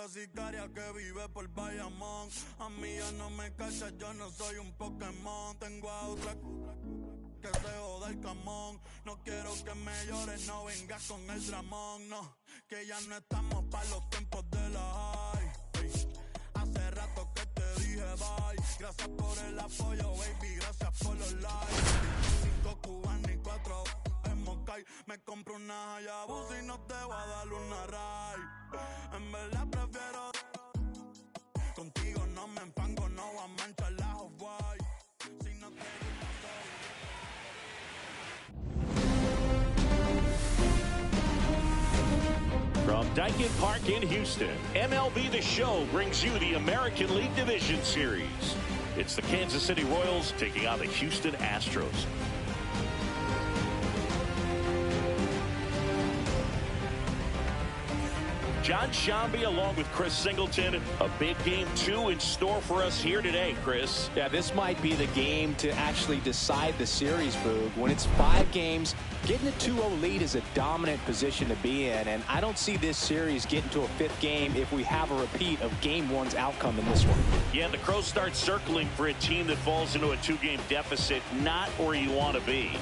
otra sicaria que vive por Bayamón. A mí ya no me cachas, yo no soy un Pokémon. Tengo a otra que se joda el camón. No quiero que me llores, no vengas con el dramón. No, que ya no estamos para los tiempos de la high. Ey, hace rato que te dije bye. Gracias por el apoyo, baby, gracias por los likes. 5 cubanos y 4 en Moscay. Me compro una Hayabusa y no te voy a dar una ride. En verdad prefiero contigo, no me empango, no voy a manchar la Hawaii. Si no te From Dyken Park in Houston, MLB The Show brings you the American League Division Series. It's the Kansas City Royals taking on the Houston Astros. John Shambi along with Chris Singleton. A big game 2 in store for us here today, Chris. Yeah, this might be the game to actually decide the series, Boog. When it's 5 games, getting a 2-0 lead is a dominant position to be in, and I don't see this series getting to a 5th game if we have a repeat of Game 1's outcome in this one. Yeah, the Crows start circling for a team that falls into a 2-game deficit, not where you want to be.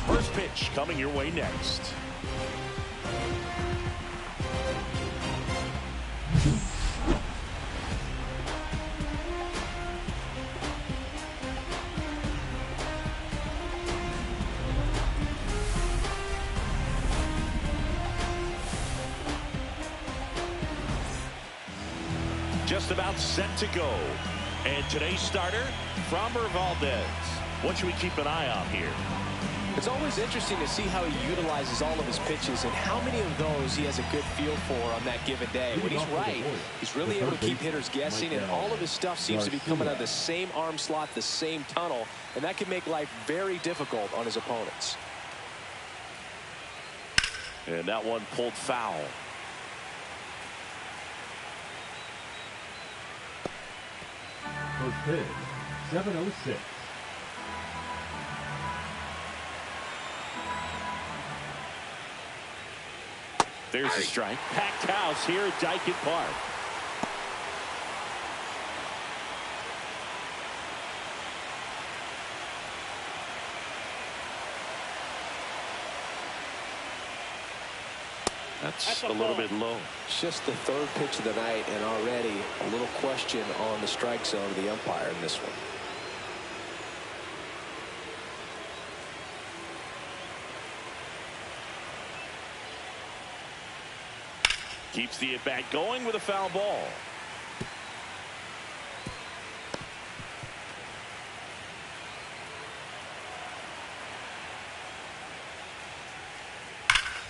First pitch coming your way next. Just about set to go. And today's starter, Framber Valdez. What should we keep an eye on here? It's always interesting to see how he utilizes all of his pitches and how many of those he has a good feel for on that given day. When he's right, he's really able to keep hitters guessing, and all of his stuff seems to be coming out of the same arm slot, the same tunnel, and that can make life very difficult on his opponents. And that one pulled foul. First pitch, 7:06. There's a strike. Packed house here at Dyken Park. That's a little bit low. It's just the 3rd pitch of the night, and already a little question on the strike zone of the umpire in this one. Keeps the at-bat going with a foul ball.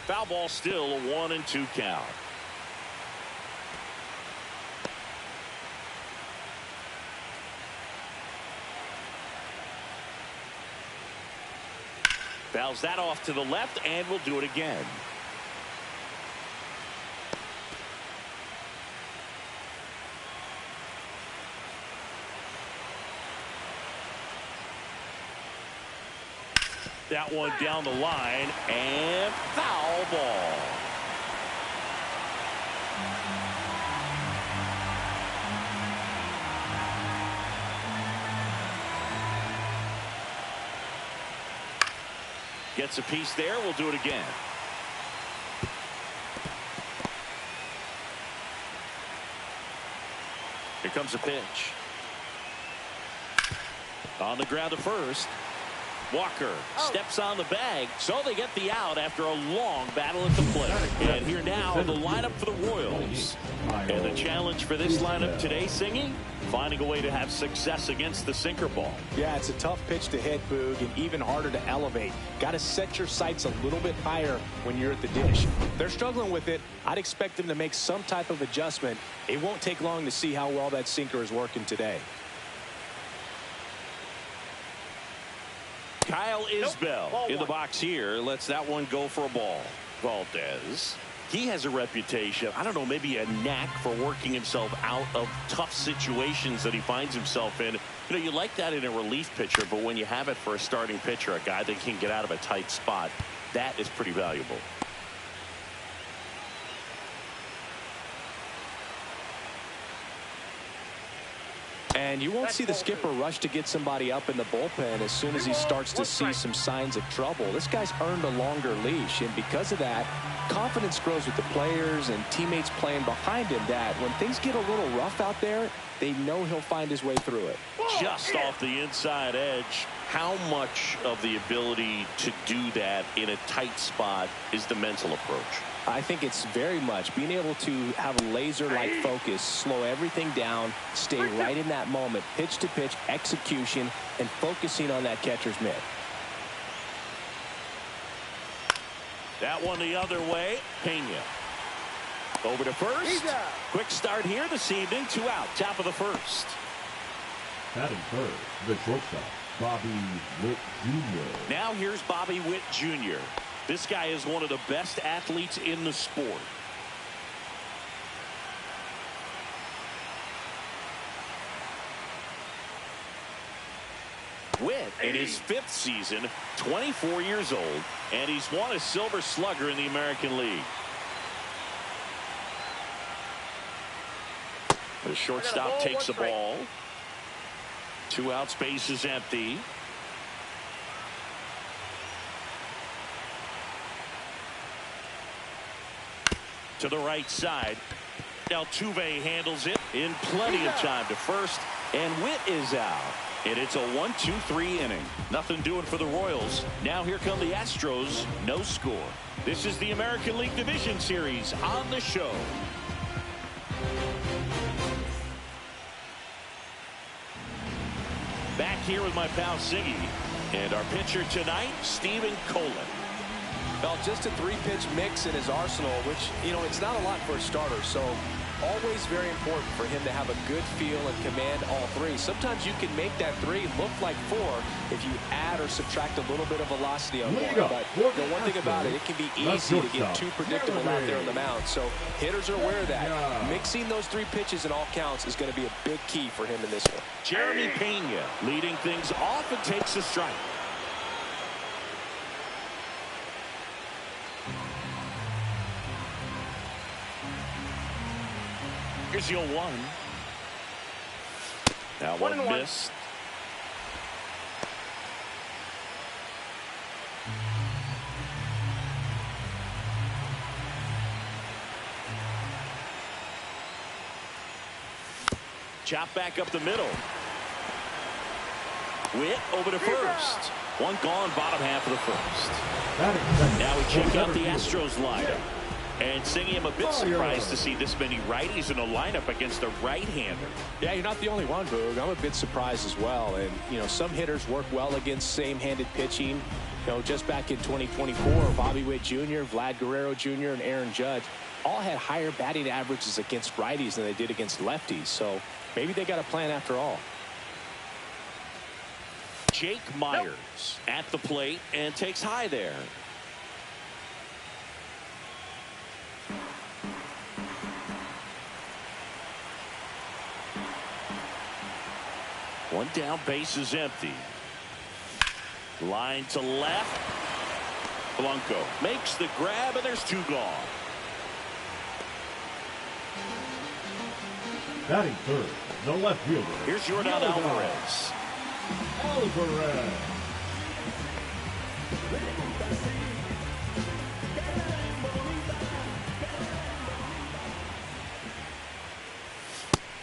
Foul ball, still a 1-2 count. Fouls that off to the left, and we'll do it again. That one down the line, and foul ball. Gets a piece there. We'll do it again. Here comes a pitch. On the ground to first. Walker steps on the bag, so they get the out after a long battle at the plate. And here now, the lineup for the Royals. And the challenge for this lineup today, Singy, finding a way to have success against the sinker ball. Yeah, it's a tough pitch to hit, Boog, and even harder to elevate. Got to set your sights a little bit higher when you're at the dish. They're struggling with it. I'd expect them to make some type of adjustment. It won't take long to see how well that sinker is working today. Kyle Isbell in the box here. Lets that one go for a ball. Valdez He has a reputation, I don't know, maybe a knack for working himself out of tough situations that he finds himself in. You know, you like that in a relief pitcher, but when you have it for a starting pitcher, a guy that can get out of a tight spot, that is pretty valuable. And you won't see the skipper rush to get somebody up in the bullpen as soon as he starts to see some signs of trouble. This guy's earned a longer leash, and because of that, confidence grows with the players and teammates playing behind him, that when things get a little rough out there, they know he'll find his way through it. Just off the inside edge. How much of the ability to do that in a tight spot is the mental approach? I think it's very much being able to have a laser-like focus, slow everything down, stay right in that moment, pitch to pitch execution, and focusing on that catcher's mitt. That one the other way. Pena over to first. Quick start here this evening. 2 out, top of the first. Batting third, the shortstop, Bobby Witt Jr. Now here's Bobby Witt Jr. This guy is one of the best athletes in the sport. Witt in his 5th season, 24 years old, and he's won a Silver Slugger in the American League. The shortstop takes the ball. 2 outs, base is empty. To the right side. Altuve handles it in plenty of time to first, and Witt is out. And it's a 1-2-3 inning. Nothing doing for the Royals. Now here come the Astros. No score. This is the American League Division Series on the show. Back here with my pal Siggy. And our pitcher tonight, Stephen Colin. Well, just a 3-pitch mix in his arsenal, which, you know, it's not a lot for a starter. So always very important for him to have a good feel and command all 3. Sometimes you can make that 3 look like 4 if you add or subtract a little bit of velocity on one. But the one thing about it, it can be easy to get too predictable out there on the mound. So hitters are aware of that. Mixing those 3 pitches in all counts is going to be a big key for him in this one. Jeremy Pena leading things off and takes a strike. Here's your 1. That one missed. Chop back up the middle. Witt over to first. One gone, bottom half of the first. Now we check out the Astros lineup. And Siggy, I'm a bit surprised to see this many righties in a lineup against a right-hander. Yeah, you're not the only one, Boog. I'm a bit surprised as well. And, you know, some hitters work well against same-handed pitching. You know, just back in 2024, Bobby Witt Jr., Vlad Guerrero Jr., and Aaron Judge all had higher batting averages against righties than they did against lefties. So maybe they got a plan after all. Jake Myers at the plate and takes high there. One down, base is empty. Line to left. Blanco makes the grab, and there's 2 gone. Batting third, the left fielder. Here's Jordan Alvarez.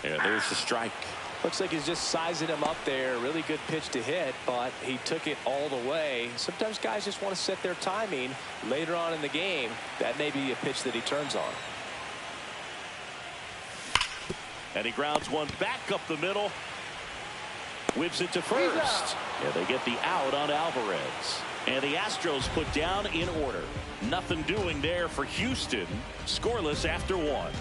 Yeah, there's the strike. Looks like he's just sizing him up there. Really good pitch to hit, but he took it all the way. Sometimes guys just want to set their timing later on in the game. That may be a pitch that he turns on. And he grounds one back up the middle. Whips it to first. Yeah, they get the out on Alvarez. And the Astros put down in order. Nothing doing there for Houston. Scoreless after 1.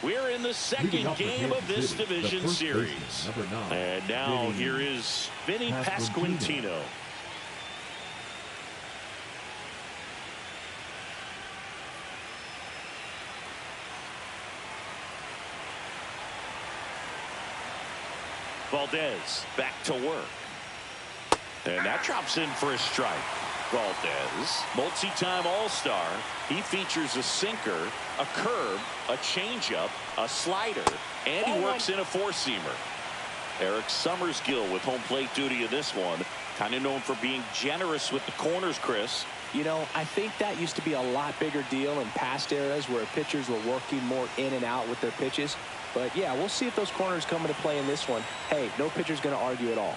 We're in the second game of this division series. And now here is Vinny Pasquantino. Valdez back to work. And that drops in for a strike. Valdez, multi-time All-Star. He features a sinker, a curve, a changeup, a slider, and he works in a four-seamer. Eric Summersgill with home plate duty in this one. Kind of known for being generous with the corners, Chris. You know, I think that used to be a lot bigger deal in past eras where pitchers were working more in and out with their pitches. But, yeah, we'll see if those corners come into play in this one. Hey, no pitcher's going to argue at all.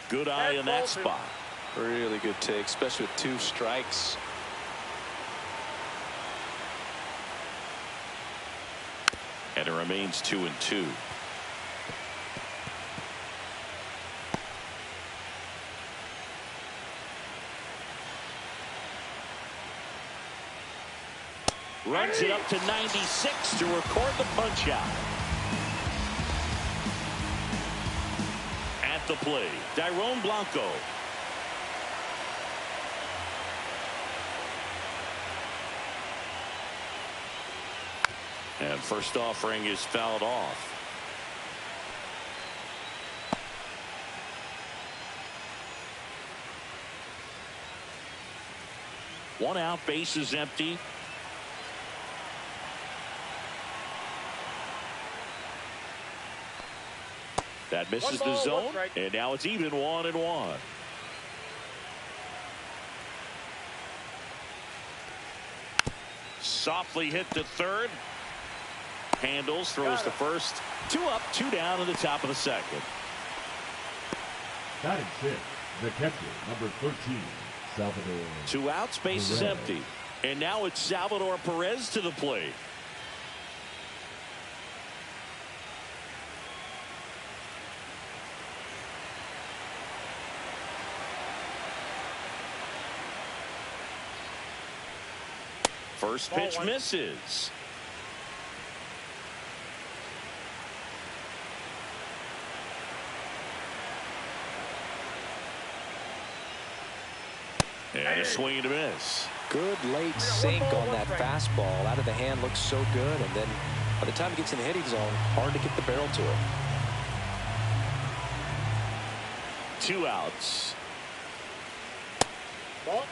Good eye in that spot. Really good take, especially with 2 strikes. And it remains 2-2. Runs it up to 96 to record the punch out. At the plate, Dairon Blanco. And first offering is fouled off. One out, base is empty. That misses the zone, and now it's even 1-1. Softly hit to third. Handles, throws to first. 2 up, 2 down in the top of the second. Batting 6, the catcher, number 13, Salvador. 2 outs, base is empty. And now it's Salvador Perez to the plate. First pitch misses. And a swing and a miss. Good late sink on that fastball. Out of the hand, looks so good. And then by the time it gets in the hitting zone, hard to get the barrel to it. 2 outs. Ball.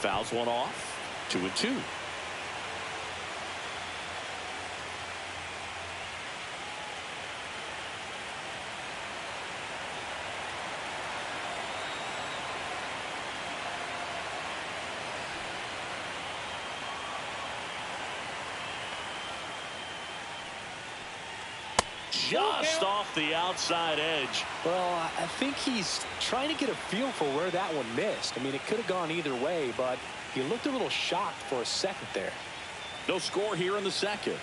Fouls one off. 2-2. Just off the outside edge. Well, I think he's trying to get a feel for where that one missed. I mean, it could have gone either way, but he looked a little shocked for a second there. No score here in the second.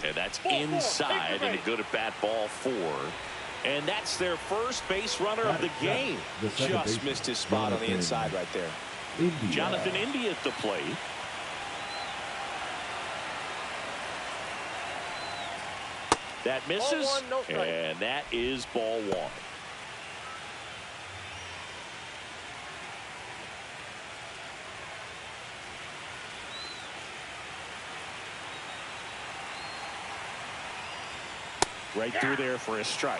And that's inside and a good at bat, ball 4. And that's their first base runner of the game. Just missed his spot on the inside right there. Jonathan India at the plate. That misses, and that is ball 1. Right through there for a strike.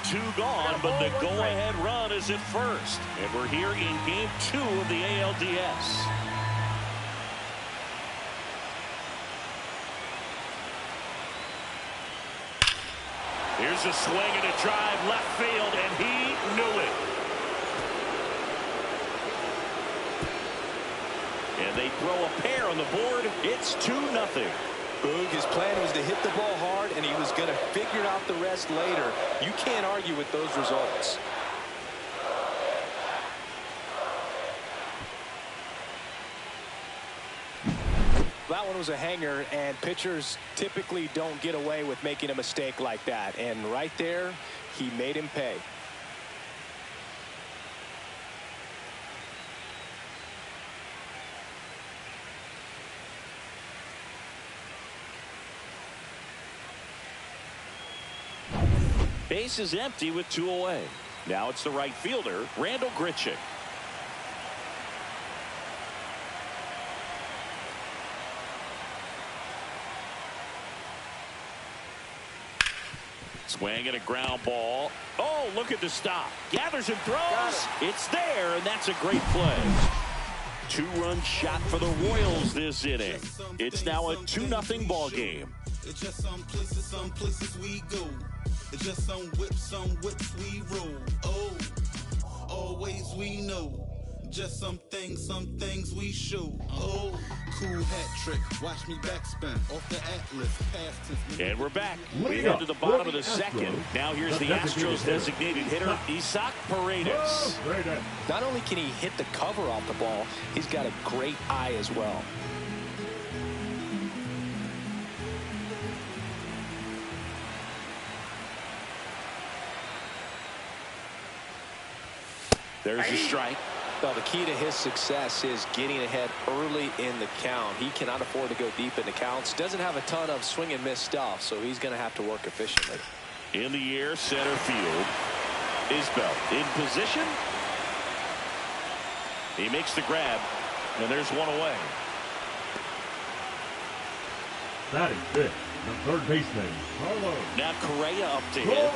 2 gone, but the go-ahead run is at first. And we're here in game 2 of the ALDS. Here's a swing and a drive left field, and he knew it. And they throw a pair on the board. It's 2-0. Boog, his plan was to hit the ball hard, and he was going to figure out the rest later. You can't argue with those results. that one was a hanger, and pitchers typically don't get away with making a mistake like that. And right there, he made him pay. Base is empty with 2 away. Now it's the right fielder, Randall Grichuk. Swing and a ground ball. Oh, look at the stop. Gathers and throws. It's there, and that's a great play. 2-run shot for the Royals this inning. It's now a 2-0 ball game. It's just some places we go. It's just some whips we roll. Oh, always we know. Just some things we show. Oh, cool hat trick. Watch me backspin off the Atlas. Past tense. And we're back. We head to the bottom of the second. Now here's the Astros designated hitter, Isaac Paredes. Not only can he hit the cover off the ball, he's got a great eye as well. There's a strike. Well, the key to his success is getting ahead early in the count. He cannot afford to go deep in the counts. Doesn't have a ton of swing and miss stuff, so he's going to have to work efficiently. In the air, center field. Isbell in position. He makes the grab, and there's one away. That is it. The third baseman, Carlos. Now Correa up to hit.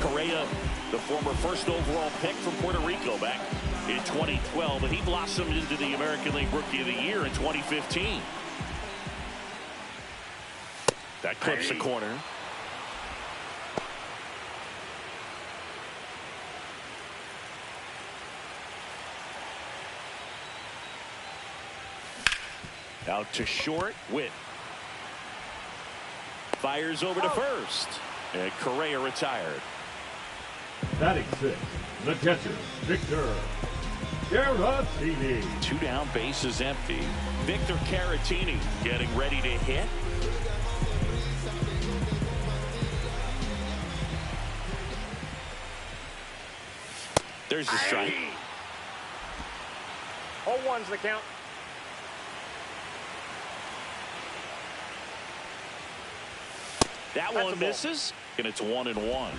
Correa, the former first overall pick from Puerto Rico back in 2012, but he blossomed into the American League Rookie of the Year in 2015. That clips the corner. Out to short. Witt fires over to first, and Correa retired. Batting six, the catcher, Victor Caratini. 2 down, bases empty. Victor Caratini getting ready to hit. There's the strike. 0-1's the count. That one misses, and it's 1-1.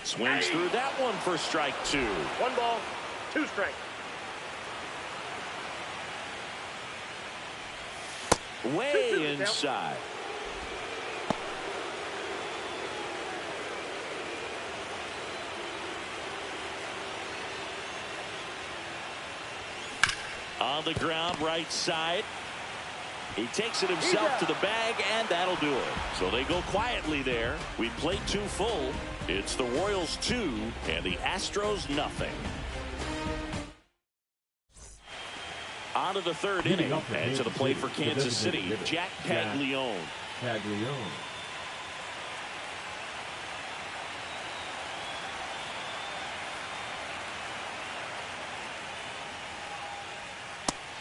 Swings through that one for strike 2. 1 ball, 2 strikes. Way inside. On the ground, right side. He takes it himself to the bag, and that'll do it. So they go quietly there. We played 2 full. It's the Royals 2 and the Astros nothing. On to the third inning, and to the plate for Kansas City, Jack Paglione.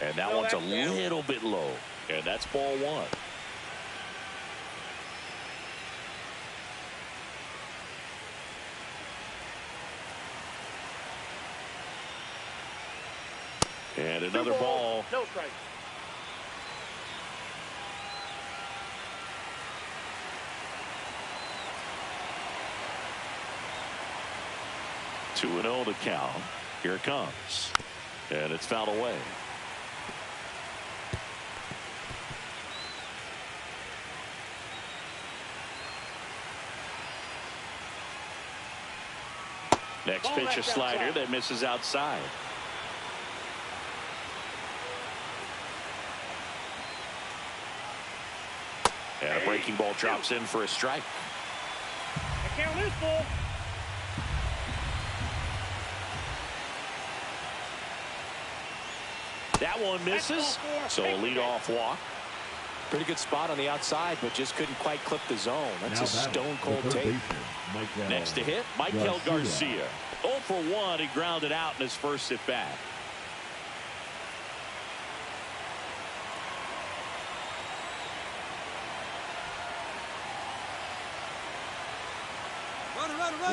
And that one's a little bit low, and that's ball 1. And another ball. No strike. Two 2-0 to count. Here it comes. And it's fouled away. Next pitch, a slider that misses outside. And a breaking ball drops in for a strike. The count is full. That one misses, so a leadoff walk. Pretty good spot on the outside, but just couldn't quite clip the zone. That's a stone-cold take. Next to hit, Michael Garcia. 0 for 1. He grounded out in his first at bat.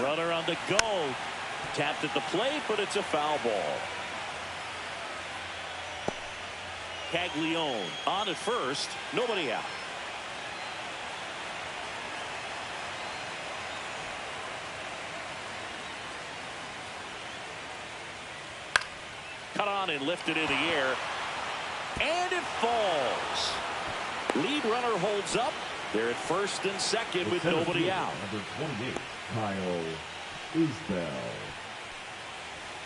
Runner on the go. Tapped at the plate, but it's a foul ball. Caglione on at first. Nobody out. Cut on and lifted in the air. And it falls. Lead runner holds up. They're at first and second with nobody out. Number 28, Kyle Isbell.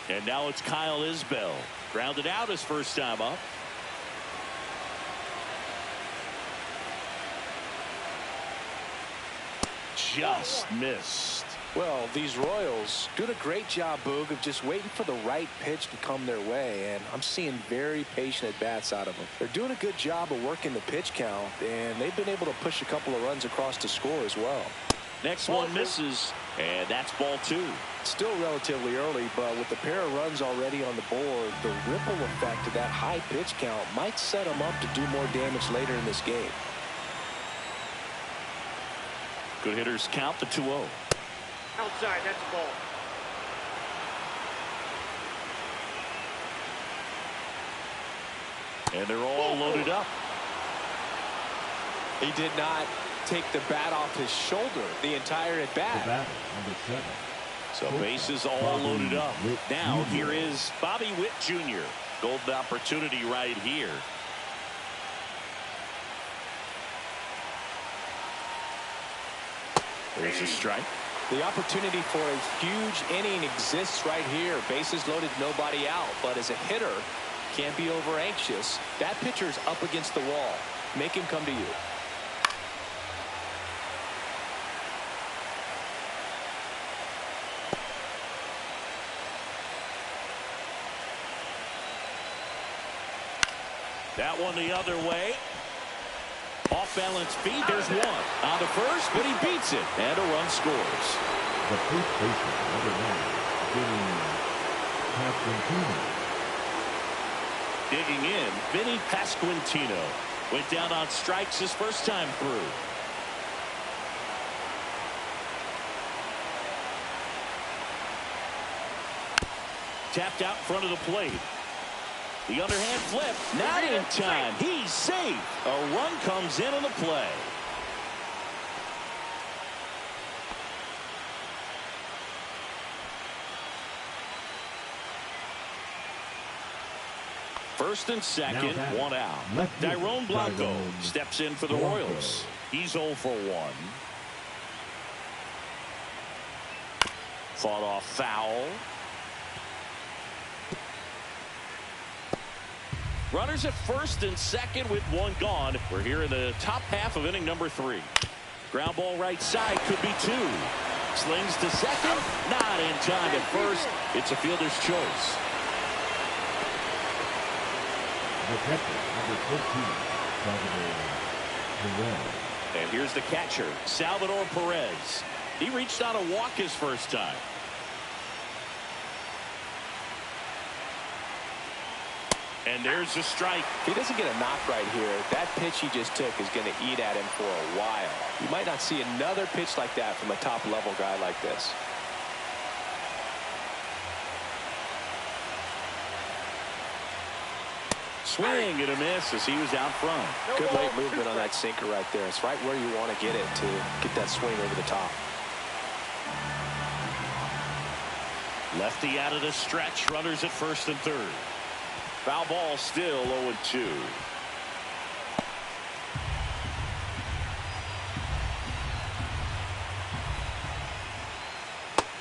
And now it's Kyle Isbell. Grounded out his first time up. Just missed. Well, these Royals doing a great job, Boog, of just waiting for the right pitch to come their way, and I'm seeing very patient at-bats out of them. They're doing a good job of working the pitch count, and they've been able to push a couple of runs across to score as well. Next one misses, and that's ball 2. Still relatively early, but with the pair of runs already on the board, the ripple effect of that high pitch count might set them up to do more damage later in this game. Good hitters count the 2-0. Outside, that's a ball. And they're all loaded up. He did not take the bat off his shoulder the entire at bat. Number 7. So bases all loaded up. Now here is Bobby Witt Jr. Golden opportunity right here. There's a strike. The opportunity for a huge inning exists right here. Bases loaded, nobody out. But as a hitter, can't be over anxious. That pitcher's up against the wall. Make him come to you. That one the other way. Off balance feed. There's one on the first, but he beats it, and a run scores. The first baseman, number 9, Digging in, Vinny Pasquantino went down on strikes his first time through. Tapped out in front of the plate. The underhand flip, not in time. He's safe. A run comes in on the play. First and second, one out. Tyrone Blanco steps in for the Royals. He's 0 for 1. Fought off foul. Runners at first and second with one gone. We're here in the top half of inning number 3. Ground ball right side, could be 2. Slings to second, not in time at first. It's a fielder's choice. The catcher, number 14, Salvador Perez. And here's the catcher, Salvador Perez. He reached on a walk his first time. And there's a strike. If he doesn't get a knock right here, that pitch he just took is going to eat at him for a while. You might not see another pitch like that from a top-level guy like this. Swing and a miss as he was out front. Good late movement on that sinker right there. It's right where you want to get it to get that swing over the top. Lefty out of the stretch. Runners at first and third. Foul ball, still 0-2.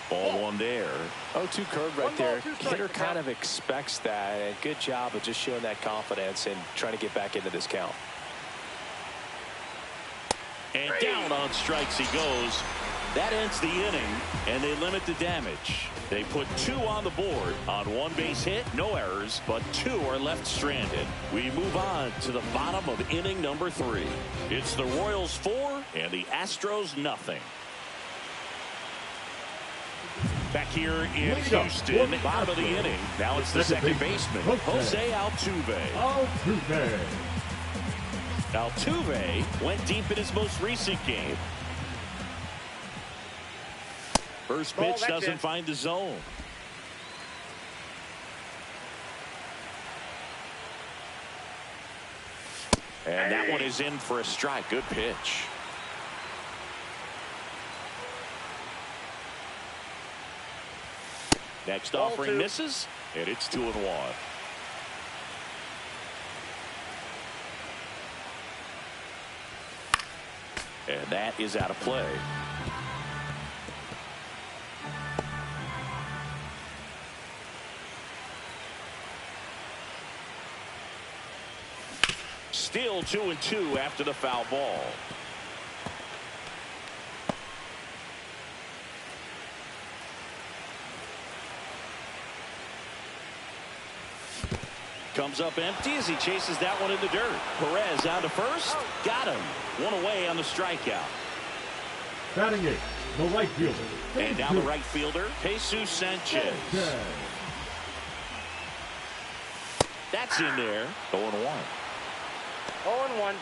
Ball 1 there. 0-2 curve right there. Hitter kind of expects that, and good job of just showing that confidence and trying to get back into this count. And down on strikes he goes. That ends the inning, and they limit the damage. They put 2 on the board on 1 base hit, no errors, but 2 are left stranded. We move on to the bottom of inning number 3. It's the Royals 4 and the Astros nothing. Back here in Houston, bottom of the inning. Now it's the second baseman, Jose Altuve. Altuve went deep in his most recent game. First pitch doesn't find the zone. And that one is in for a strike. Good pitch. Next offering misses, and it's 2-1. And that is out of play. Still 2-2 after the foul ball. Comes up empty as he chases that one in the dirt. Perez down to first. Got him. 1 away on the strikeout. Batting it, the right fielder. And now the right fielder, Jesus Sanchez. That's in there. 0-1. 0-1.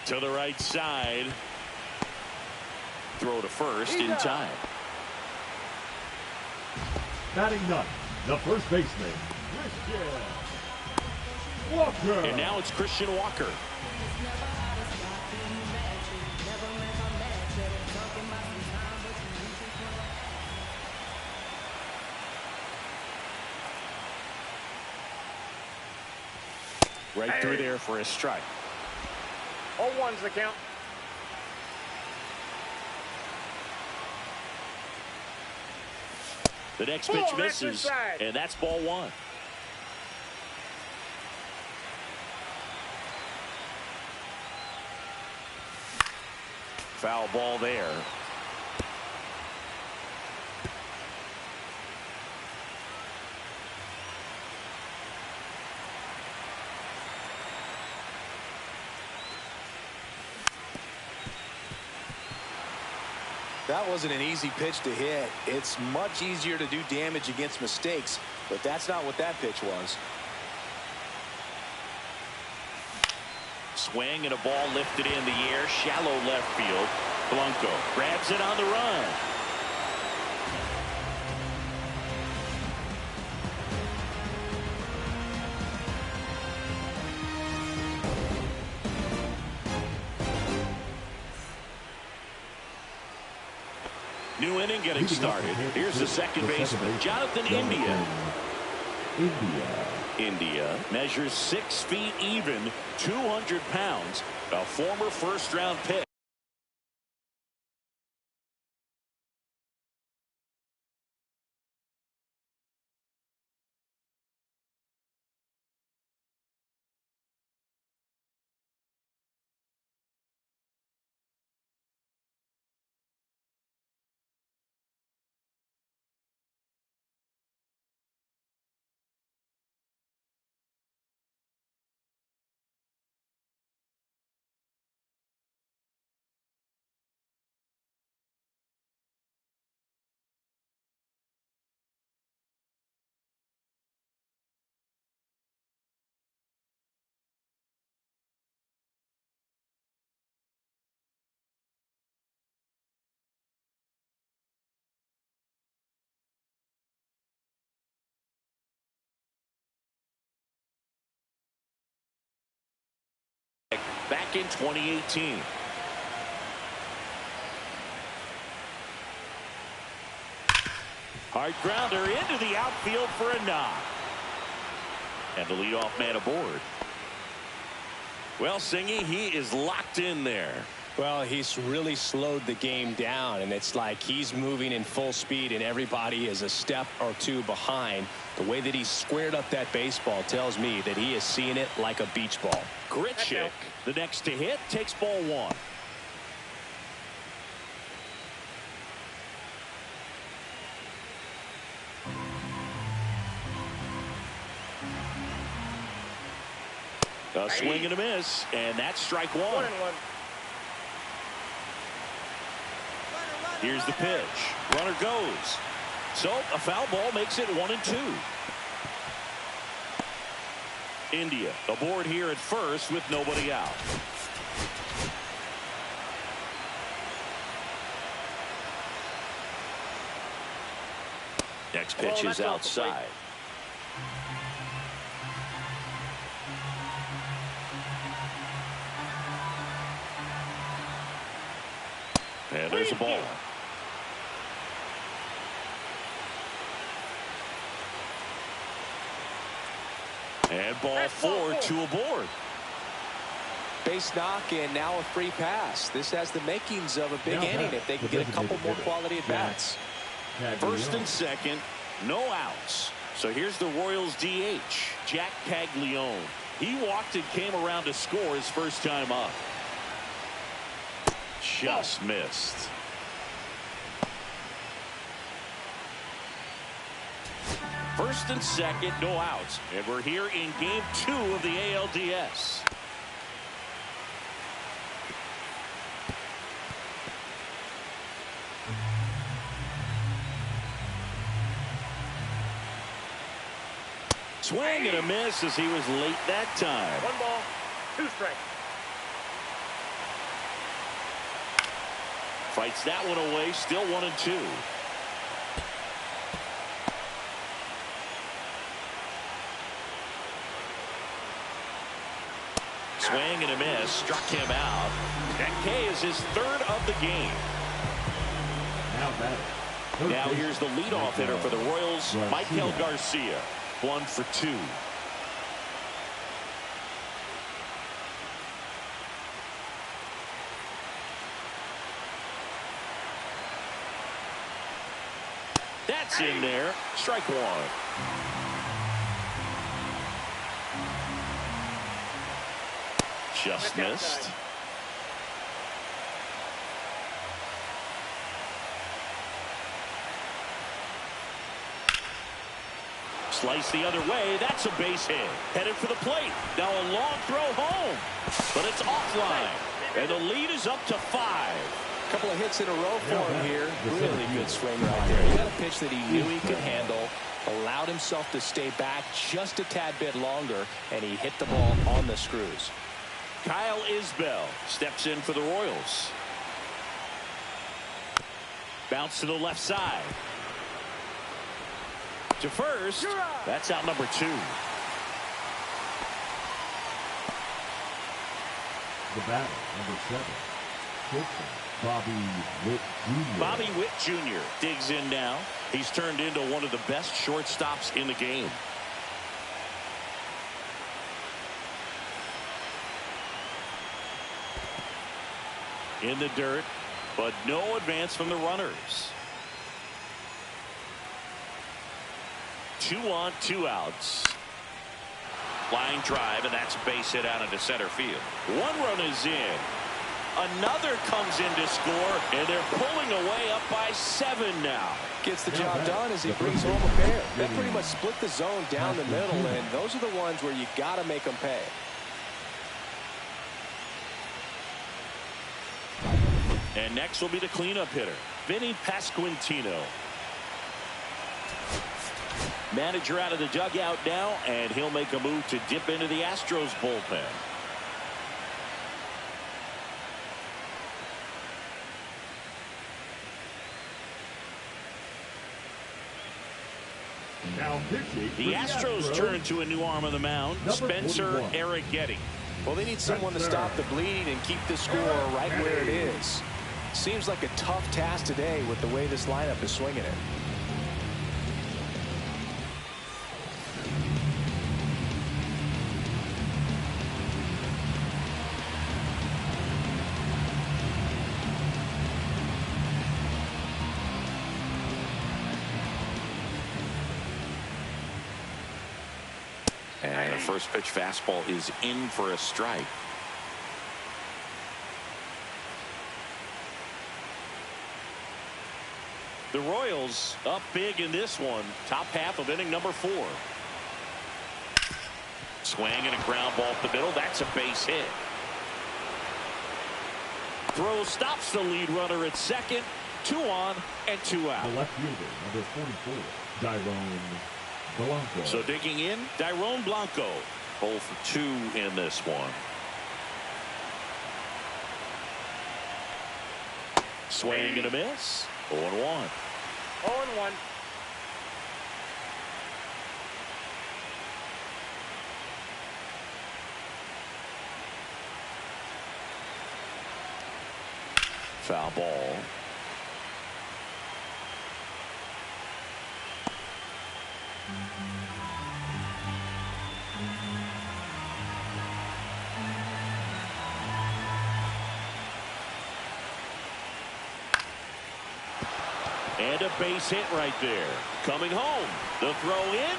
To the right side. Throw to first in time. Batting ninth, the first baseman, Christian Walker. And now it's Christian Walker. Right through there for a strike. 0-1's the count. The next pitch misses, and that's ball 1. Foul ball there. That wasn't an easy pitch to hit. It's much easier to do damage against mistakes, but that's not what that pitch was. Swing and a ball lifted in the air, shallow left field. Blanco grabs it on the run. New inning getting started. Here's the second baseman, Jonathan India. India measures 6 feet even, 200 pounds, a former first-round pick. Back in 2018. Hard grounder into the outfield for a knock. And the leadoff man aboard. Well, Singy, he is locked in there. Well, he's really slowed the game down, and it's like he's moving in full speed, and everybody is a step or two behind. The way that he squared up that baseball tells me that he is seeing it like a beach ball. Gritchick, the next to hit, takes ball one. A swing and a miss, and that's strike one. 1-1. Here's the pitch. Runner goes. So a foul ball makes it 1-2. India aboard here at first with nobody out. Next pitch is outside. And there's a ball. And ball 4, 2 aboard. Base knock and now a free pass. This has the makings of a big inning if they can get a couple more quality at bats. First and second, no outs. So here's the Royals DH, Jack Caglione. He walked and came around to score his first time up. Just missed. First and second, no outs. And we're here in game 2 of the ALDS. Swing and a miss as he was late that time. 1 ball, 2 strikes. Fights that one away, still 1-2. Swing and a miss, struck him out. That K is his 3rd of the game. Now here's the leadoff hitter for the Royals, Michael Garcia. 1 for 2. That's in there. Strike 1. Just missed. Slice the other way. That's a base hit. Headed for the plate. Now a long throw home. But it's offline. And the lead is up to 5. Couple of hits in a row for him here. Really good swing right there. He got a pitch that he knew he could handle, allowed himself to stay back just a tad bit longer, and he hit the ball on the screws. Kyle Isbell steps in for the Royals. Bounce to the left side. To first. That's out number 2. The batter, number 7. Bobby Witt Jr. digs in now. He's turned into one of the best shortstops in the game. In the dirt, but no advance from the runners. 2 on, 2 outs. Line drive, and that's a base hit out into center field. 1 run is in. Another comes in to score, and they're pulling away up by 7 now. Gets the job done as he brings home a pair. They pretty much split the zone down the middle, and those are the ones where you got to make them pay. And next will be the cleanup hitter, Vinny Pasquantino. Manager out of the dugout now, and he'll make a move to dip into the Astros bullpen. The Astros turn to a new arm on the mound, Spencer Arrighetti. Well, they need someone to stop the bleeding and keep the score right where it is. Seems like a tough task today with the way this lineup is swinging it. first pitch fastball is in for a strike. The Royals up big in this one. Top half of inning number 4. Swing and a ground ball up the middle. That's a base hit. Throw stops the lead runner at second. 2 on and 2 out. The left fielder, number 44, Dairon Blanco. So digging in, Dairon Blanco. 0 for 2 in this one. Swing and a miss. 0-1. 0-1. Foul ball. And a base hit right there. Coming home. The throw in.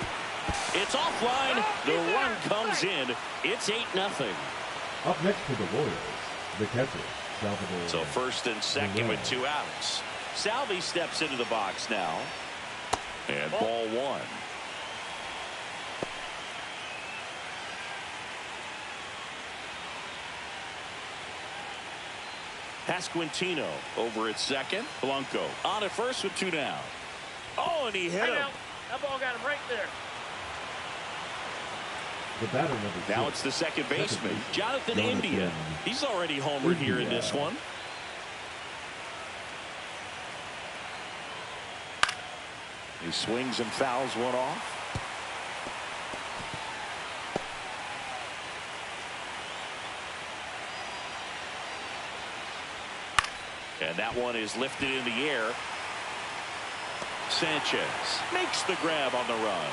It's offline. The run comes in. It's 8-0. Up next to the Royals, the catcher, Salvador. So first and second with 2 outs. Salvi steps into the box now. And ball 1. Pasquantino over at second. Blanco on at first with 2 down. Oh, and he hit him. That ball got him right there. The batter number 6. Now it's the second baseman, Jonathan India. He's already homered here in this one. He swings and fouls one off. And that one is lifted in the air. Sanchez makes the grab on the run.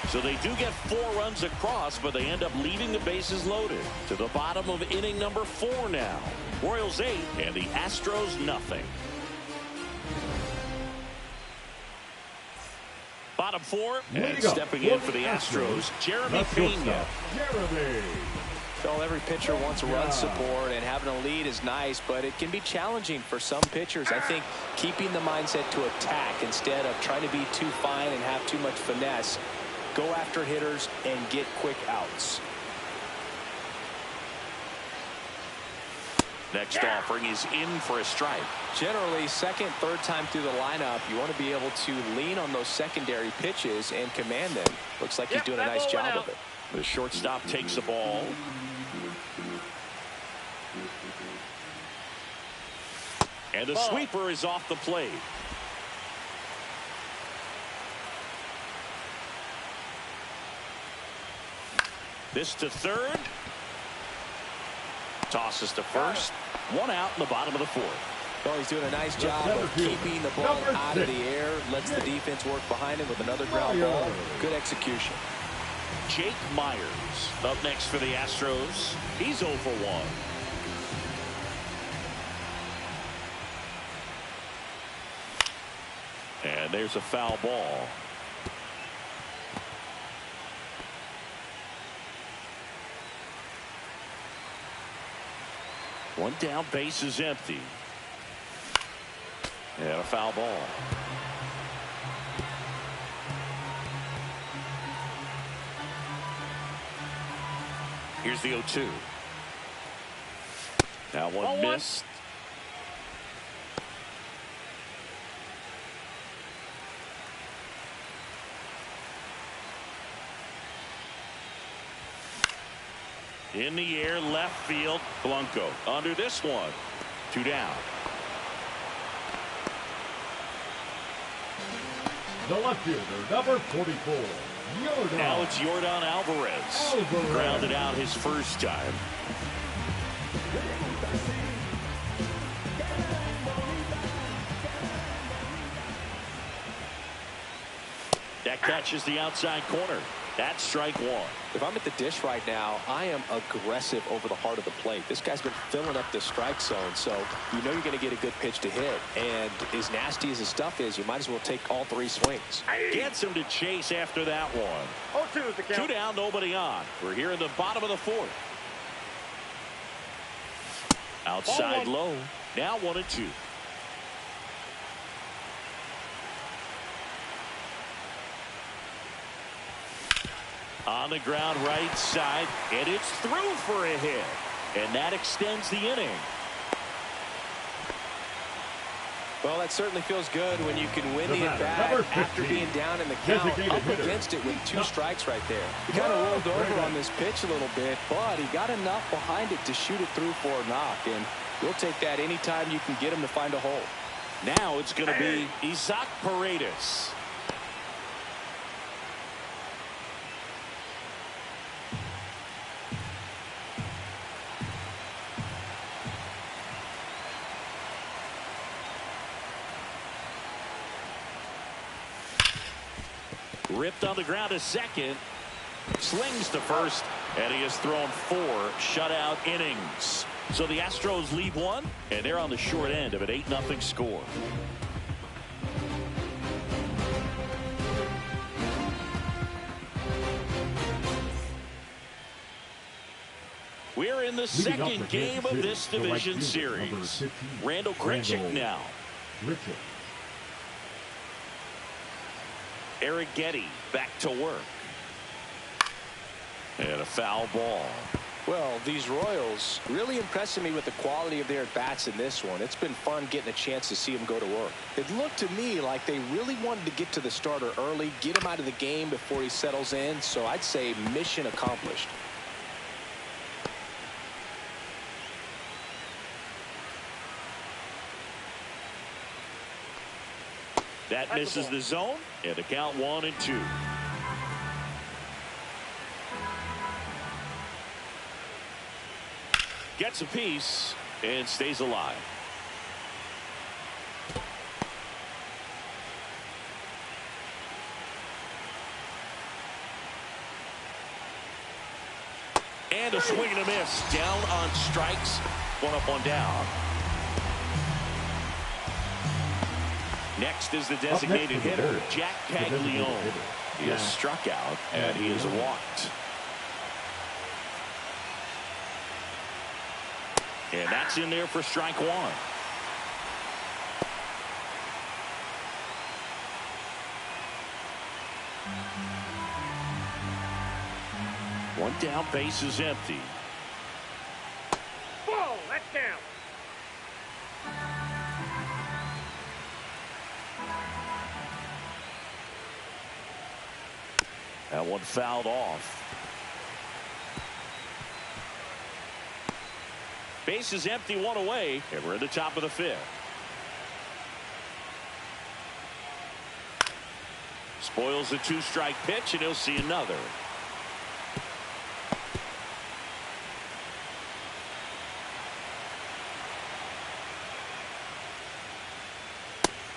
So they do get 4 runs across, but they end up leaving the bases loaded. To the bottom of inning number 4 now. Royals 8 and the Astros nothing. Bottom 4 and stepping in for the Astros, Jeremy Pena. Well, every pitcher wants run support, and having a lead is nice, but it can be challenging for some pitchers. I think keeping the mindset to attack instead of trying to be too fine and have too much finesse. Go after hitters and get quick outs. Next offering is in for a strike. Generally, second, third time through the lineup, you want to be able to lean on those secondary pitches and command them. Looks like he's doing a nice job of it. The shortstop takes the ball. And the sweeper is off the plate. This to third. Tosses to first. 1 out in the bottom of the 4th. Well, he's doing a nice job of keeping the ball out of the air. Lets the defense work behind him with another ground ball. Good execution. Jake Myers up next for the Astros. He's 0 for 1. And there's a foul ball. One down, base is empty. And a foul ball. Here's the 0-2. That one missed. In the air, left field. Blanco under this one. 2 down. The left fielder, number 44, Yordan. Now it's Yordan Alvarez. Grounded out his first time. That catches the outside corner. That's strike one. If I'm at the dish right now, I am aggressive over the heart of the plate. This guy's been filling up the strike zone, so you know you're going to get a good pitch to hit. And as nasty as his stuff is, you might as well take all three swings. Gets him to chase after that one. 0-2 is the count. 2 down, nobody on. We're here in the bottom of the fourth. Outside low. Now 1-2. On the ground right side, and it's through for a hit. And that extends the inning. Well, that certainly feels good when you can win the at-bat after being down in the count, up against it with 2 strikes right there. He kind of rolled over on this pitch a little bit, but he got enough behind it to shoot it through for a knock, and you'll take that anytime you can get him to find a hole. Now it's going to be Isaac Paredes. Ripped on the ground to second. Slings to first. And he has thrown 4 shutout innings. So the Astros lead 1. And they're on the short end of an 8-0 score. We're in the second game of this division series. Randall Grichuk now. Eric Getty back to work. And a foul ball. Well, these Royals really impressing me with the quality of their at-bats in this one. It's been fun getting a chance to see them go to work. It looked to me like they really wanted to get to the starter early, get him out of the game before he settles in. So I'd say mission accomplished. That misses the zone, and the count 1-2. Gets a piece and stays alive. And a swing and a miss. Down on strikes. 1 up, 1 down. Next is the designated hitter, Jack Caglione. He is struck out, and he is walked. And that's in there for strike 1. 1 down, base is empty. Ball, that's down. That one fouled off. Base is empty, 1 away, and we're at the top of the 5th. Spoils the 2-strike pitch, and he'll see another.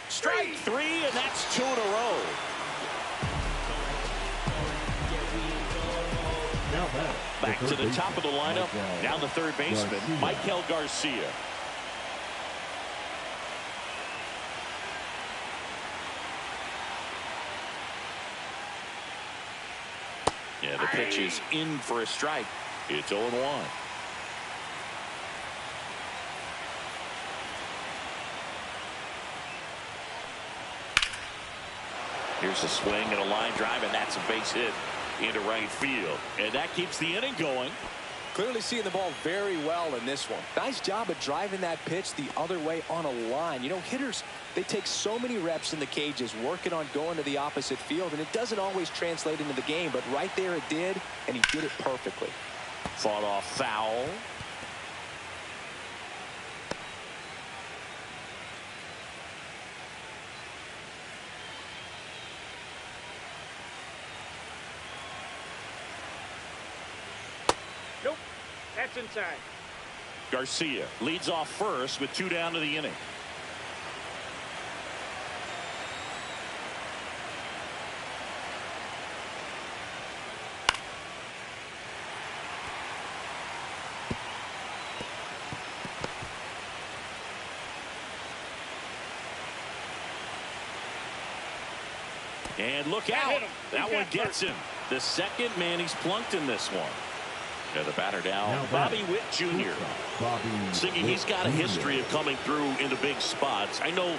Strike 3, and that's 2 in a row. Back to the top of the lineup. Now the third baseman, Michael Garcia. Yeah, the pitch is in for a strike. It's 0-1. Here's a swing and a line drive, and that's a base hit into right field. And that keeps the inning going. Clearly seeing the ball very well in this one. Nice job of driving that pitch the other way on a line. You know, hitters, they take so many reps in the cages working on going to the opposite field, and it doesn't always translate into the game, but right there it did, and he did it perfectly. Fought off foul. Nope, that's inside. Garcia leads off first with 2 down to the inning. And look out. That one gets him. The second man he's plunked in this one. Yeah, the batter now, Bobby Witt Jr. Siggy, he's got a history of coming through in the big spots. I know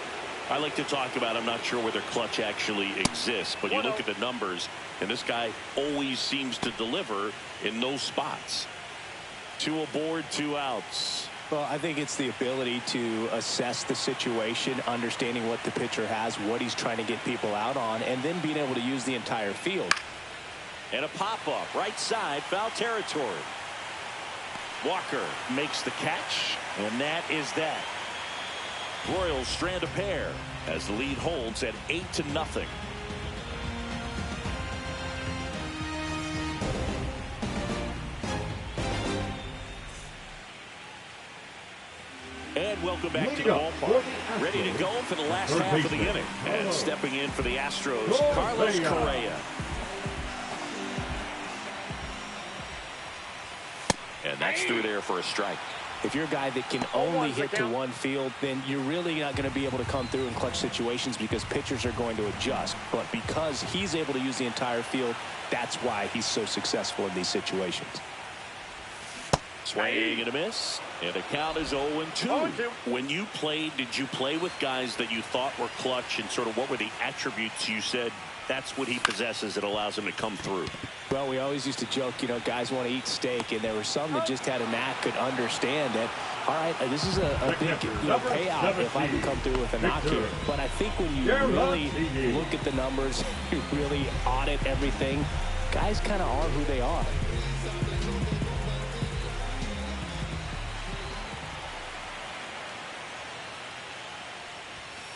I like to talk about, I'm not sure whether clutch actually exists, but you look at the numbers, and this guy always seems to deliver in those spots. 2 aboard, 2 outs. Well, I think it's the ability to assess the situation, understanding what the pitcher has, what he's trying to get people out on, and then being able to use the entire field. And a pop-up, right side, foul territory. Walker makes the catch, and that is that. Royals strand a pair as the lead holds at 8-0. And welcome back to the ballpark. Ready to go for the last half of the inning. And stepping in for the Astros, Carlos Correa. And that's through there for a strike. If you're a guy that can only hit to one field, then you're really not going to be able to come through in clutch situations because pitchers are going to adjust. But because he's able to use the entire field, that's why he's so successful in these situations. Swing and a miss. And the count is 0-2. When you played, did you play with guys that you thought were clutch, and sort of what were the attributes you said that's what he possesses that allows him to come through? Well, we always used to joke, you know, guys want to eat steak, and there were some that just had a knack, could understand that, all right, this is a big payout if I can come through with a knock here. But I think when you really look at the numbers, you really audit everything, guys kind of are who they are.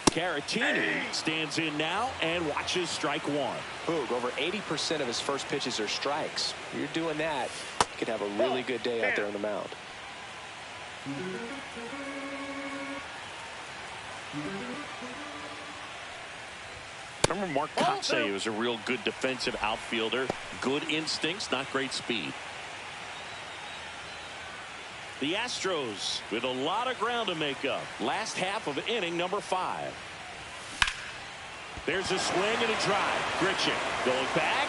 Caratini stands in now and watches strike one. Boog, over 80% of his first pitches are strikes. You're doing that, you could have a really good day out there on the mound. Remember Mark Kotsay was a real good defensive outfielder. Good instincts, not great speed. The Astros with a lot of ground to make up. Last half of inning number 5. There's a swing and a drive. Grichuk going back.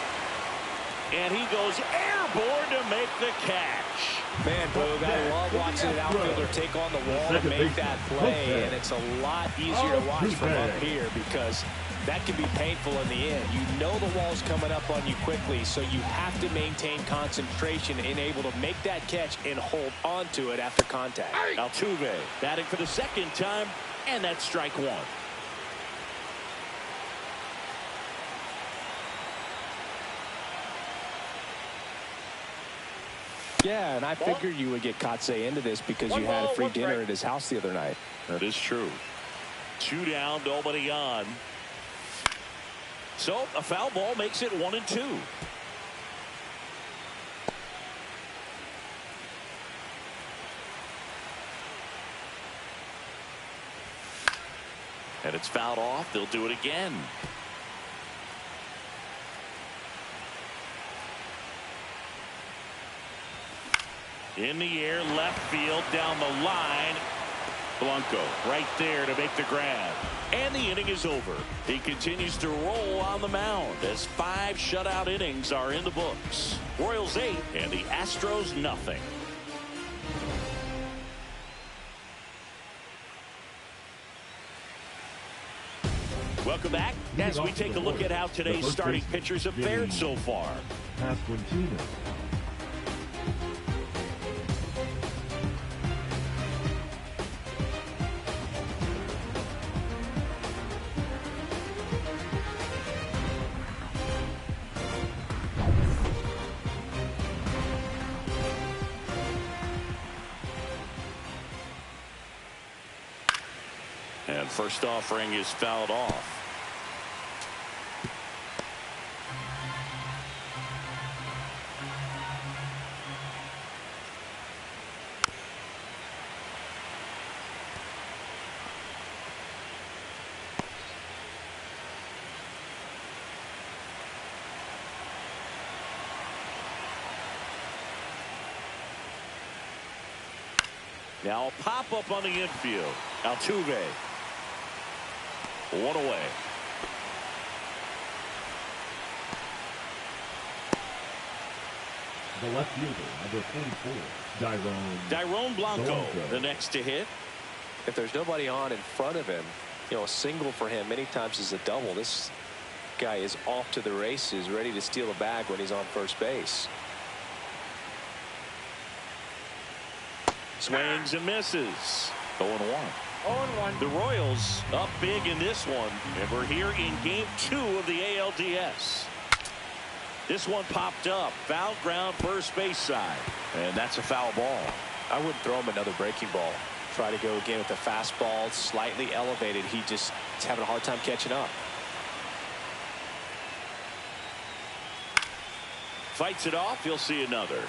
And he goes airborne to make the catch. Man, Boog, I love watching an outfielder take on the wall and make that play. And it's a lot easier to watch from up here because that can be painful in the end. You know the wall's coming up on you quickly, so you have to maintain concentration and able to make that catch and hold on to it after contact. Altuve batting for the second time, and that's strike one. Yeah, and I figured you would get Kotsay into this because you had a free dinner at his house the other night. That is true. 2 down, nobody on. So a foul ball makes it 1-2. And it's fouled off. They'll do it again. In the air, left field, down the line. Blanco right there to make the grab. And the inning is over. He continues to roll on the mound as 5 shutout innings are in the books. Royals 8 and the Astros nothing. Welcome back as we take a look at how today's starting pitchers have fared so far. And first offering is fouled off. Now a pop-up on the infield. Altuve. 1 away. The left fielder, number 44, Dyrone Blanco, the next to hit. If there's nobody on in front of him, you know, a single for him many times is a double. This guy is off to the races, ready to steal a bag when he's on first base. Swings and misses. 0-1. 0-1. The Royals up big in this one, and we're here in game 2 of the ALDS. This one popped up, foul ground first base side, and that's a foul ball. I wouldn't throw him another breaking ball. Try to go again with the fastball, slightly elevated. He's having a hard time catching up. Fights it off. You'll see another.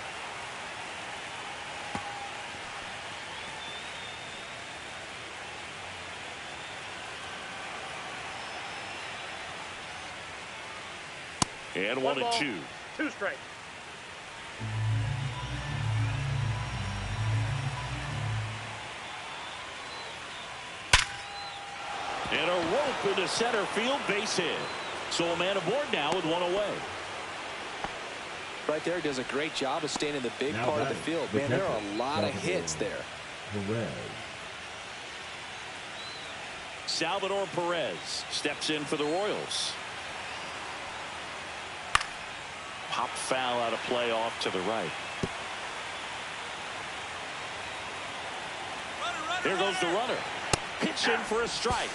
And 1-2. 2 strikes. And a rope into center field, base hit. So a man aboard now with 1 away. Right there, does a great job of staying in the big part of the field. Man, there are a lot of hits there. Salvador Perez steps in for the Royals. Pop foul out of play off to the right. Here goes the runner. Pitch in for a strike.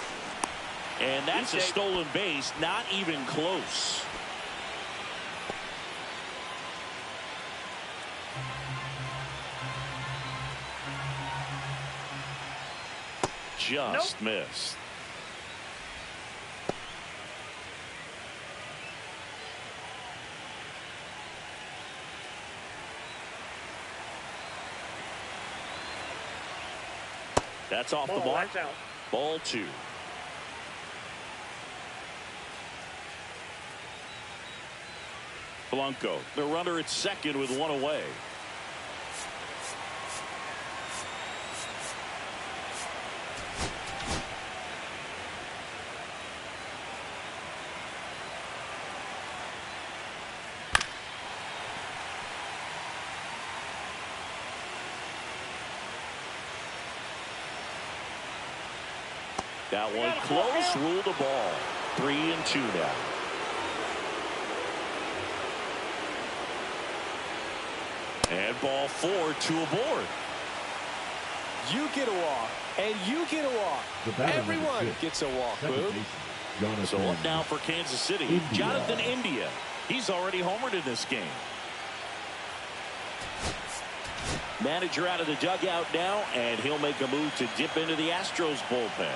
And that's a stolen base, not even close. Just missed. That's off the mark. Ball 2. Blanco, the runner at second with 1 away. That one close, ruled a ball. 3-2 now. And ball 4, 2 aboard. You get a walk, and you get a walk. Everyone gets a walk, Boog. So up now for Kansas City, Jonathan India. He's already homered in this game. Manager out of the dugout now, and he'll make a move to dip into the Astros bullpen.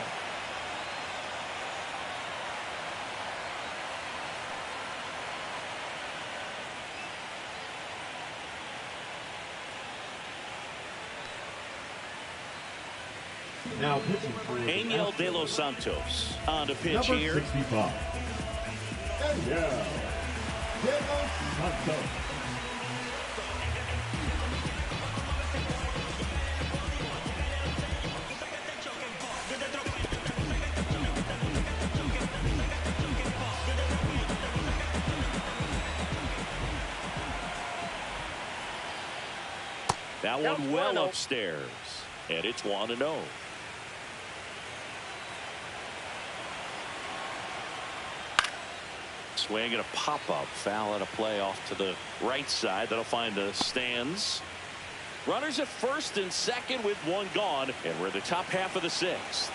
Now pitching for Angel De Los Santos on the pitch number here. 65. Angel De Los Santos. That one well upstairs, and it's 1-0. Swing and a pop-up foul at a play off to the right side. That'll find the stands. Runners at first and second with 1 gone, and we're in the top half of the 6th.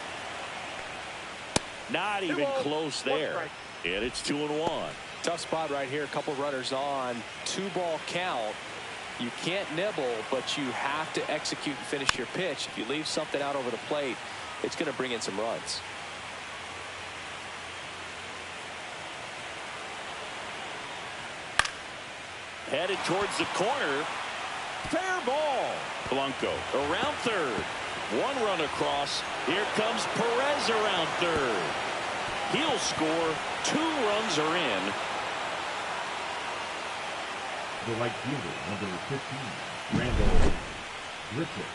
Not even close there, and it's 2-1. Tough spot right here. A couple runners on. 2-ball count. You can't nibble, but you have to execute and finish your pitch. If you leave something out over the plate, it's going to bring in some runs. Headed towards the corner. Fair ball. Blanco around third. 1 run across. Here comes Perez around third. He'll score. 2 runs are in. The right fielder, number 15, Randall Richard.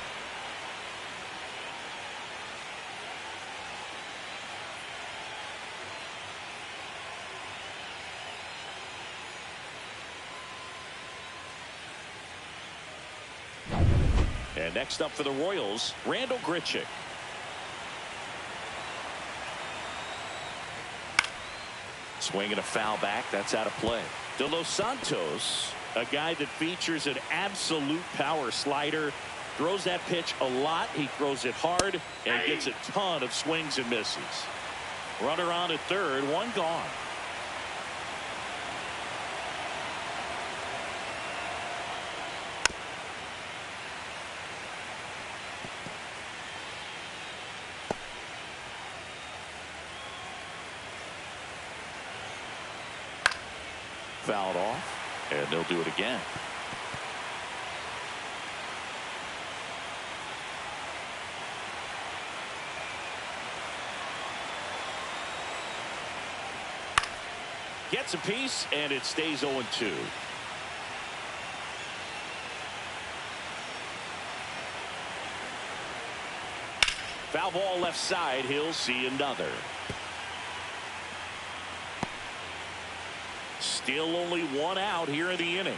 next up for the Royals, Randall Grichuk. Swinging a foul back. That's out of play. De Los Santos, a guy that features an absolute power slider. Throws that pitch a lot. He throws it hard and gets a ton of swings and misses. Runner on at third. One gone. Fouled off, and they'll do it again. Gets a piece, and it stays 0-2. Foul ball left side. He'll see another. Still only one out here in the inning.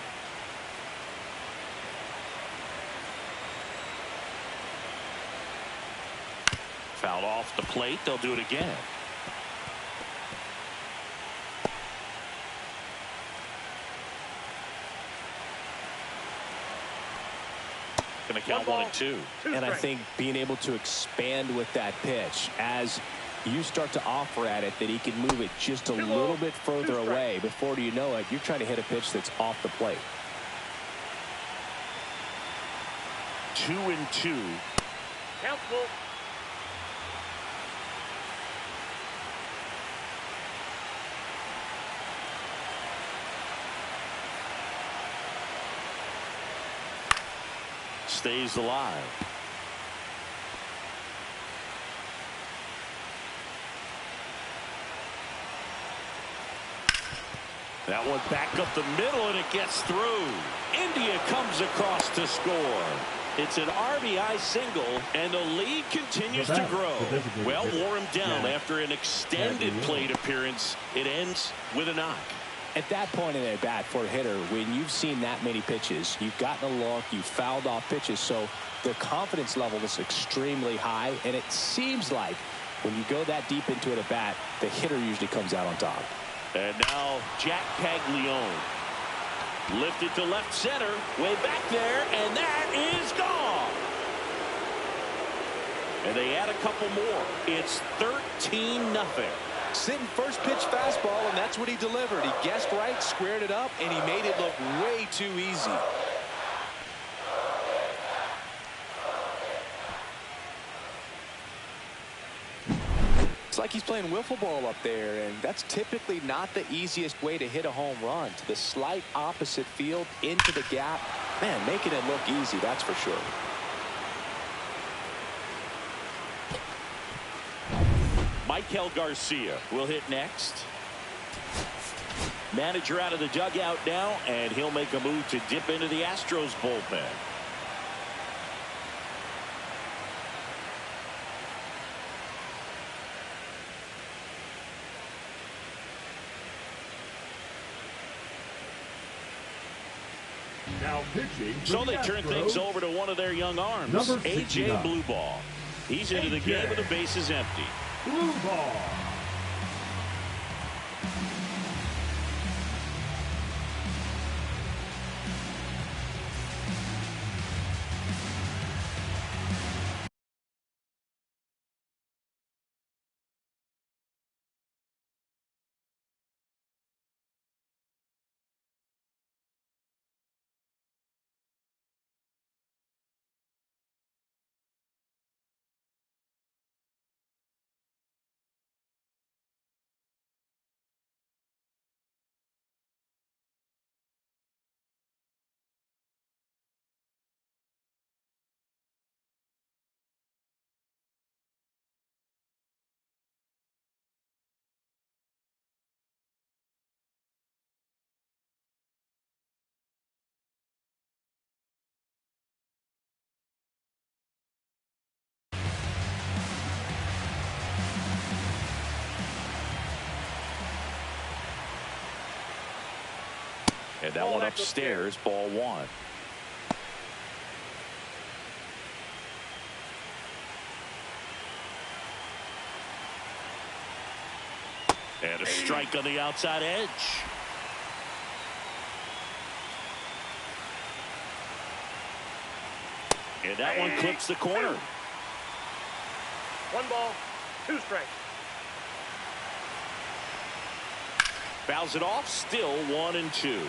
Fouled off the plate. They'll do it again. Going to count 1 and 2. And I think being able to expand with that pitch as you start to offer at it that he can move it just a little bit further away. Before you know it, you're trying to hit a pitch that's off the plate. 2 and 2. Countable. Stays alive. That one back up the middle, and it gets through. India comes across to score. It's an RBI single, and the lead continues to grow. Well, wore him down after an extended plate appearance. It ends with a knock. At that point in at bat for a hitter, when you've seen that many pitches, you've gotten a look, you've fouled off pitches, so the confidence level is extremely high, and it seems like when you go that deep into it at bat, the hitter usually comes out on top. And now Jack Caglione lifted to left center, way back there, and that is gone. And they add a couple more. It's 13-0. Sitting first pitch fastball, and that's what he delivered. He guessed right, squared it up, and he made it look way too easy. It's like he's playing wiffle ball up there, and that's typically not the easiest way to hit a home run. To the slight opposite field, into the gap. Man, making it look easy, that's for sure. Michael Garcia will hit next. Manager out of the dugout now, and he'll make a move to dip into the Astros bullpen. Now pitching. So they turn things over to one of their young arms, A.J. Blueball. He's into the game with the bases empty. Blue ball. And that one upstairs, ball 1. And a strike on the outside edge. And that one clips the corner. 1 ball, 2 strikes. Fouls it off, still 1-2.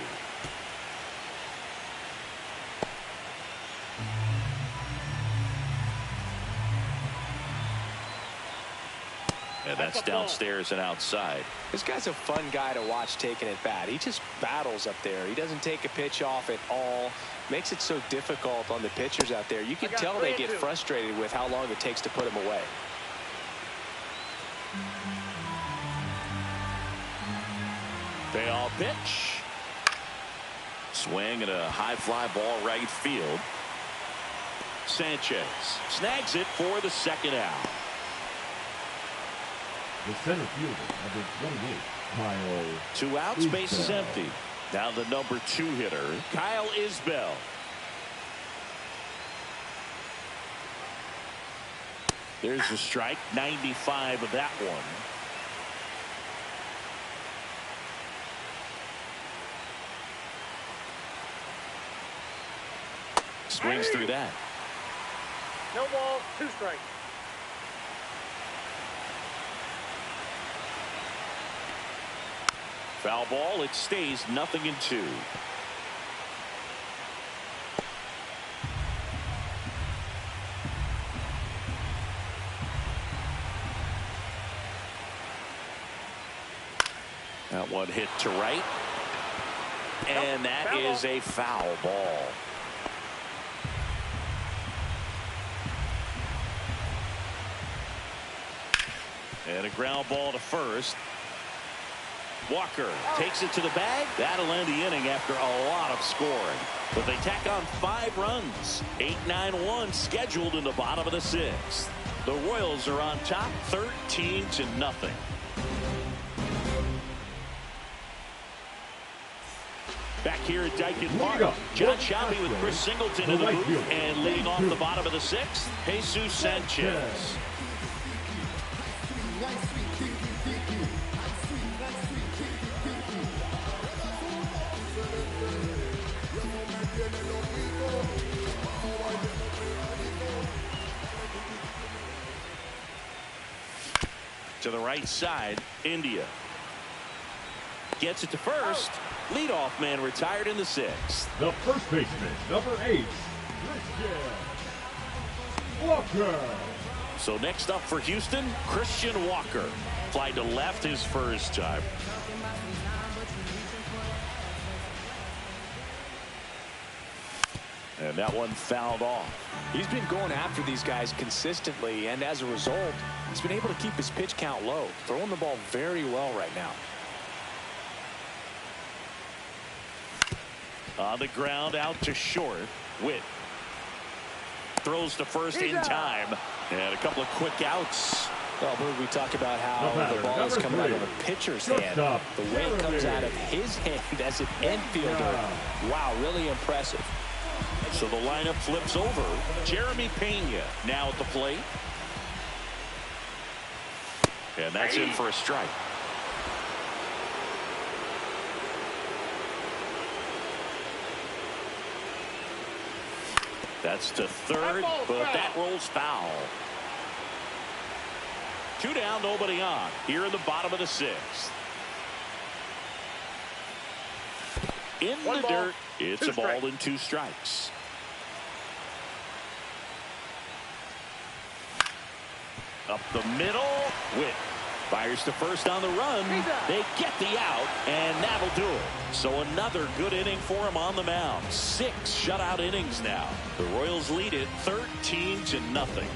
And that's downstairs and outside. This guy's a fun guy to watch taking at bat. He just battles up there. He doesn't take a pitch off at all. Makes it so difficult on the pitchers out there. You can tell they get frustrated with how long it takes to put him away. Payoff pitch. Swing and a high fly ball right field. Sanchez snags it for the second out. The center fielder, number 28, Kyle. 2 outs, bases empty. Now the number 2 hitter, Kyle Isbell. There's a strike, 95 of that one. Swings through that. No ball, 2 strikes. Foul ball, it stays 0-2. That one hit to right. And that is a foul ball. And a ground ball to first. Walker takes it to the bag. That'll end the inning after a lot of scoring. But they tack on 5 runs. 8-9-1 scheduled in the bottom of the 6th. The Royals are on top 13-0. Back here at Dyken Park, John Shelby with Chris Singleton in the booth. And leading off the bottom of the 6th, Jesus Sanchez. To the right side, India gets it to first. Leadoff man retired in the 6th. The first baseman, number 8, Christian Walker. So next up for Houston, Christian Walker. Fly to left his first time. And that one fouled off. He's been going after these guys consistently, and as a result, he's been able to keep his pitch count low, throwing the ball very well right now. On the ground, out to short. Witt throws to first in time. And a couple of quick outs. Well, we talk about how the ball is coming out of a pitcher's hand. The way it comes out of his hand as an infielder. Wow, really impressive. So the lineup flips over. Jeremy Pena now at the plate. And that's in for a strike. That's to third, but that rolls foul. 2 down, nobody on. Here in the bottom of the 6th. In the dirt, it's a ball and 2 strikes. Up the middle, Witt fires to first on the run. They get the out, and that'll do it. So another good inning for him on the mound. 6 shutout innings now. The Royals lead it 13-0.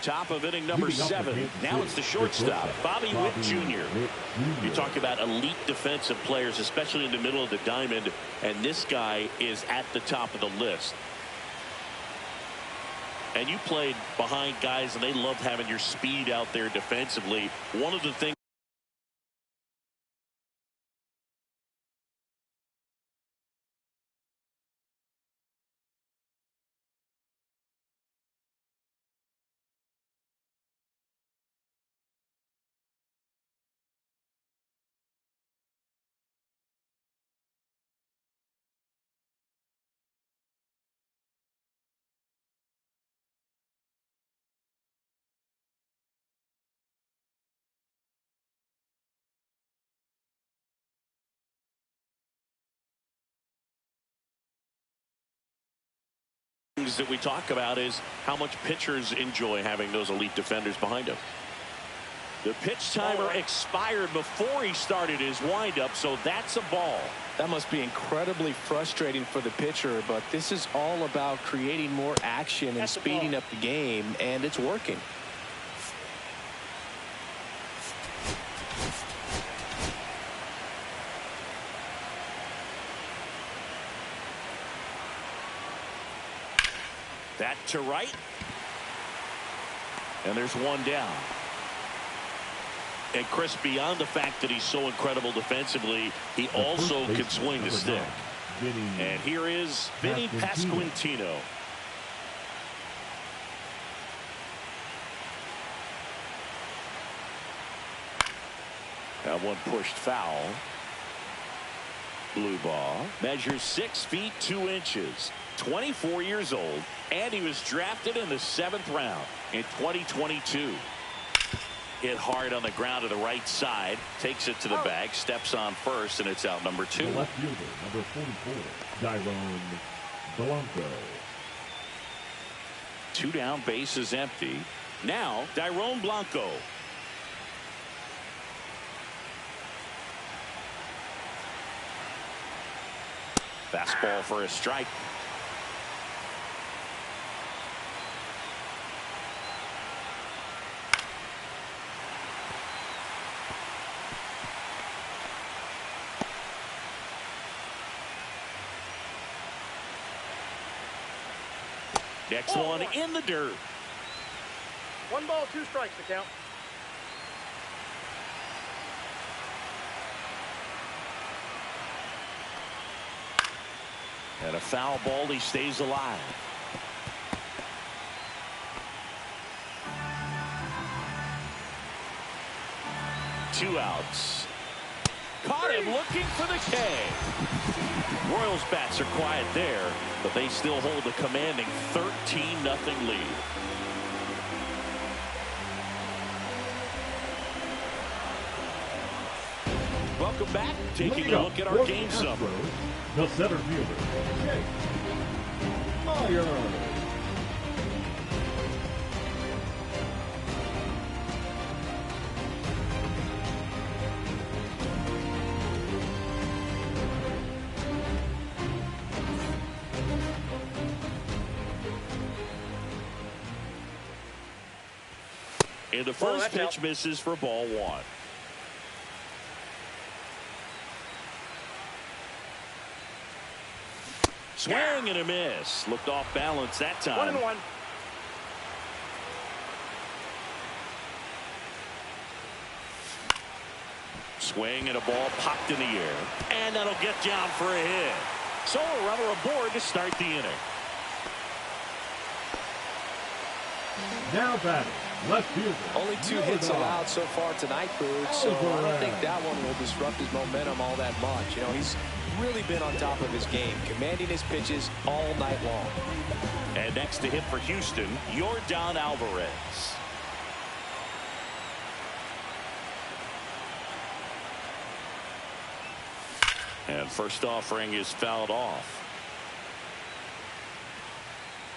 Top of inning number 7. Now it's the shortstop, Bobby Witt Jr. You talk about elite defensive players, especially in the middle of the diamond, and this guy is at the top of the list. And you played behind guys, and they loved having your speed out there defensively. One of the things things that we talk about is how much pitchers enjoy having those elite defenders behind them. The pitch timer expired before he started his windup, so that's a ball. That must be incredibly frustrating for the pitcher, but this is all about creating more action and speeding up the game, and it's working. That to right. And there's one down. And Chris, beyond the fact that he's so incredible defensively, he also can swing the stick. And here is Vinny Pasquantino. That one pushed foul. Blue ball. Measures 6 feet 2 inches. 24 years old, and he was drafted in the 7th round in 2022. Hit hard on the ground to the right side, takes it to the bag, steps on first, and it's out number 2. The left fielder, number 44, Dairon Blanco. 2 down, base is empty. Now, Dairon Blanco. Fastball for a strike. Next one in the dirt. 1 ball, 2 strikes to count. And a foul ball, he stays alive. Two outs. Caught him looking for the K. Royals bats are quiet there, but they still hold a commanding 13-0 lead. Welcome back. Taking a look at our game summary. The center fielder, Jake Meyer. And the first pitch misses for ball 1. Swing and a miss. Looked off balance that time. 1-1. Swing and a ball popped in the air. And that'll get down for a hit. So a runner aboard to start the inning. Now batting, left fielder. Only 2 hits allowed so far tonight, Boog, so I don't think that one will disrupt his momentum all that much. You know, he's really been on top of his game, commanding his pitches all night long. And next to hit for Houston, Yordan Alvarez. And first offering is fouled off.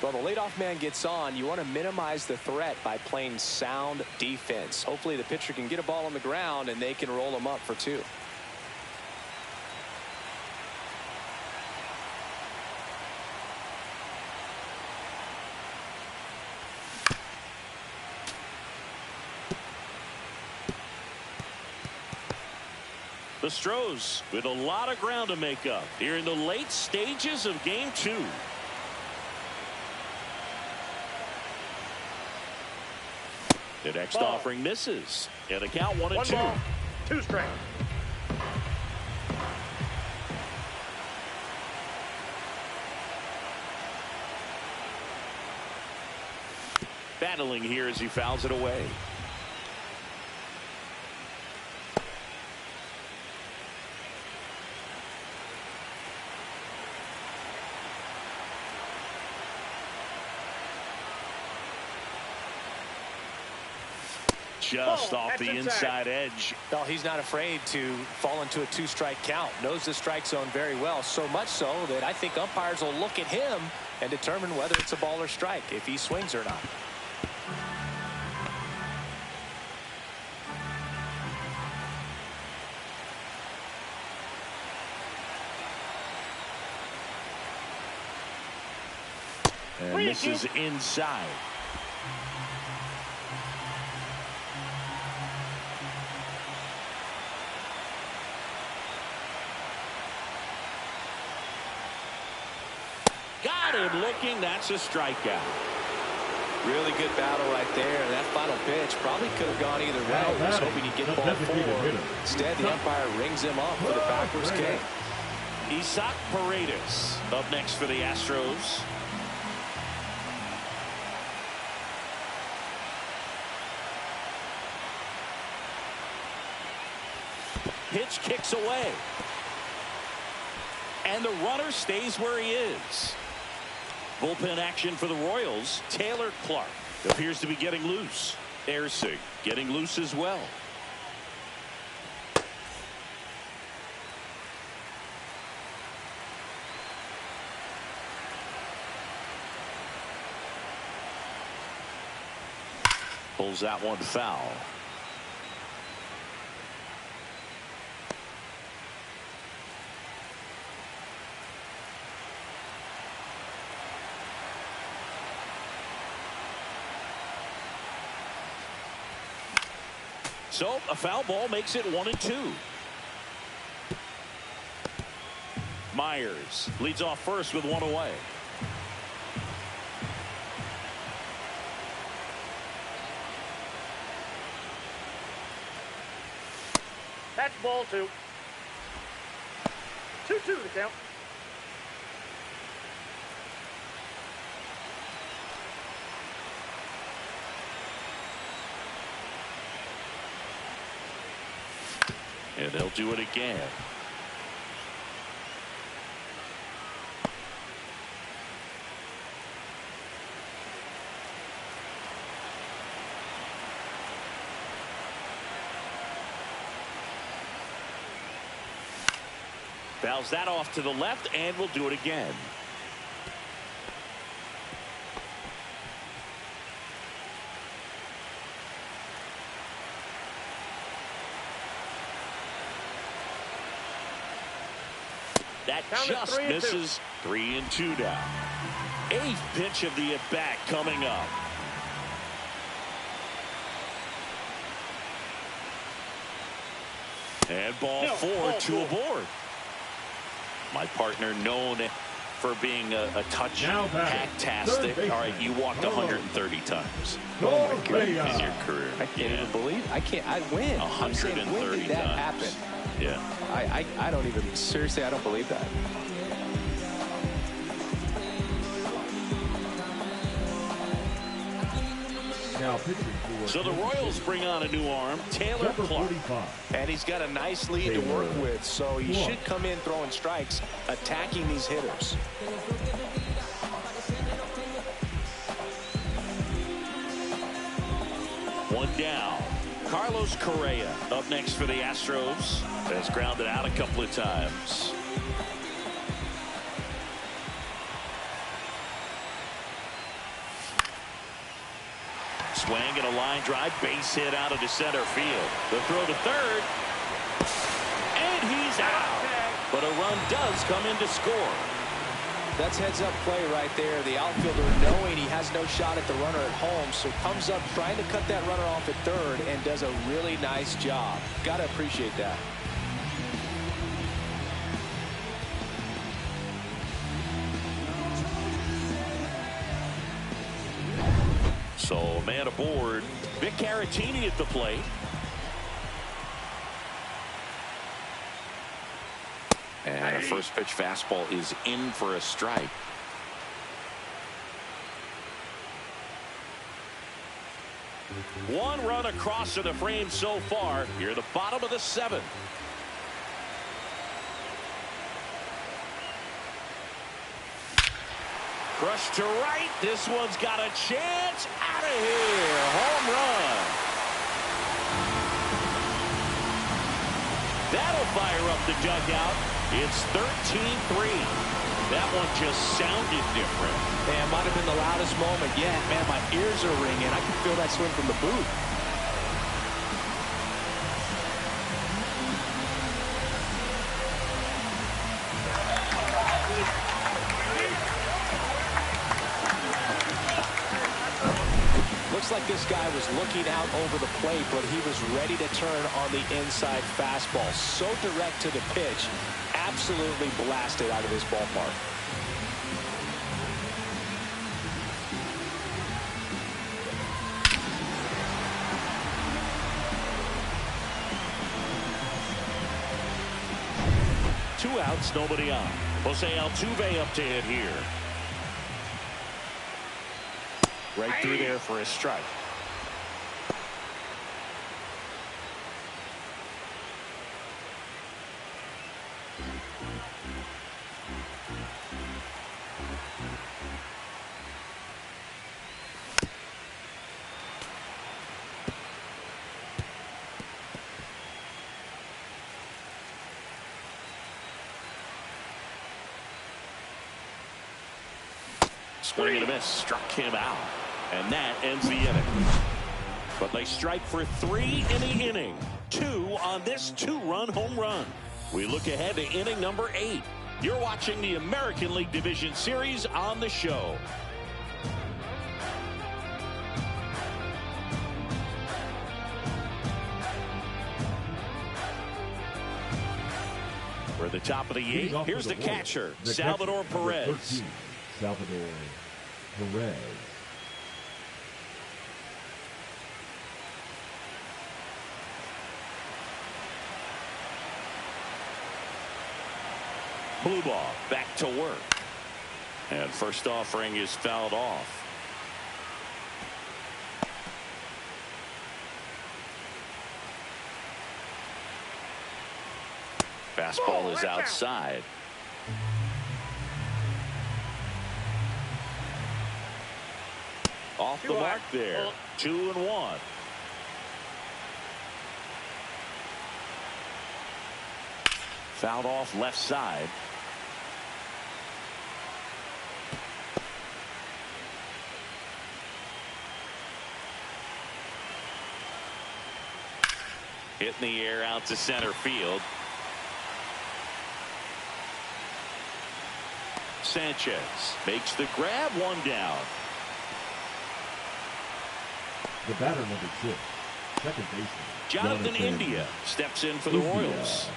Well, the leadoff man gets on. You want to minimize the threat by playing sound defense. Hopefully the pitcher can get a ball on the ground and they can roll him up for 2. The Astros with a lot of ground to make up here in the late stages of game 2. The next offering misses. And the count 1-2. 1 ball, 2 strikes. Battling here as he fouls it away. just Ball, off the that's inside edge. Well, he's not afraid to fall into a 2-strike count. Knows the strike zone very well, so much so that I think umpires will look at him and determine whether it's a ball or strike, if he swings or not. And this is inside. Got him looking. That's a strikeout. Really good battle right there. That final pitch probably could have gone either way. He was hoping he'd get ball 4. Instead, the umpire rings him up for the backwards kick. Isaac Paredes up next for the Astros. Pitch kicks away. And the runner stays where he is. Bullpen action for the Royals. Taylor Clark appears to be getting loose. Ersig getting loose as well. Pulls that one foul. So a foul ball makes it 1-2. Myers leads off first with one away. That's ball 2. 2-2 the count. And they'll do it again. Fouls that off to the left, and we'll do it again. That just misses. 3-2 down. 8th pitch of the at-bat coming up. And ball 4, 2 aboard. My partner known for being a touch hack-tastic. All right, you walked 130 times. Oh my goodness. In your career. I can't even believe. I can't. I win. 130 when did that times. happen? Yeah. I don't even, seriously, I don't believe that. So the Royals bring on a new arm, Taylor Clark. And he's got a nice lead to work with, so he should come in throwing strikes, attacking these hitters. One down. Carlos Correa up next for the Astros. Has grounded out a couple of times. Swing and a line drive, base hit out into center field. The throw to third. And he's out. But a run does come in to score. That's heads-up play right there. The outfielder knowing he has no shot at the runner at home, so comes up trying to cut that runner off at third and does a really nice job. Got to appreciate that. So man aboard. Vic Caratini at the plate. And a first pitch fastball is in for a strike. One run across to the frame so far. Here at the bottom of the 7th. Crushed to right. This one's got a chance. Out of here. Home run. That'll fire up the dugout. It's 13-3. That one just sounded different. Man, might have been the loudest moment yet. Man, my ears are ringing. I can feel that swing from the booth. Looks like this guy was looking out over the plate, but he was ready to turn on the inside fastball. So direct to the pitch. Absolutely blasted out of this ballpark. Two outs, nobody on. Jose Altuve up to hit here. Right through there for a strike. Swing and a miss, struck him out. And that ends the inning. But they strike for 3 in the inning. 2 on this 2-run home run. We look ahead to inning number 8. You're watching the American League Division Series on the show. For the top of the 8th, here's the catcher, Salvador Perez. Salvador Perez. Blue ball, back to work. And first offering is fouled off. Fastball is outside. Off the mark there. 2-1. Fouled off left side. Hit in the air out to center field. Sanchez makes the grab, one down. The batter, number 6, second baseman Jonathan India steps in for the Royals.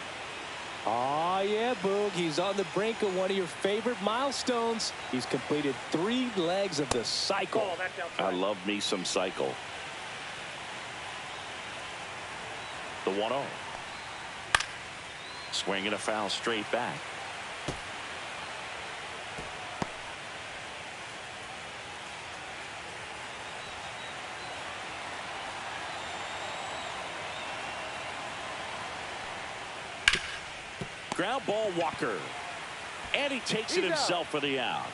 Oh, yeah, Boog. He's on the brink of one of your favorite milestones. He's completed 3 legs of the cycle. Oh, I love me some cycle. The 1-0. Swinging a foul straight back. Ground ball, Walker. And he takes it himself for the out.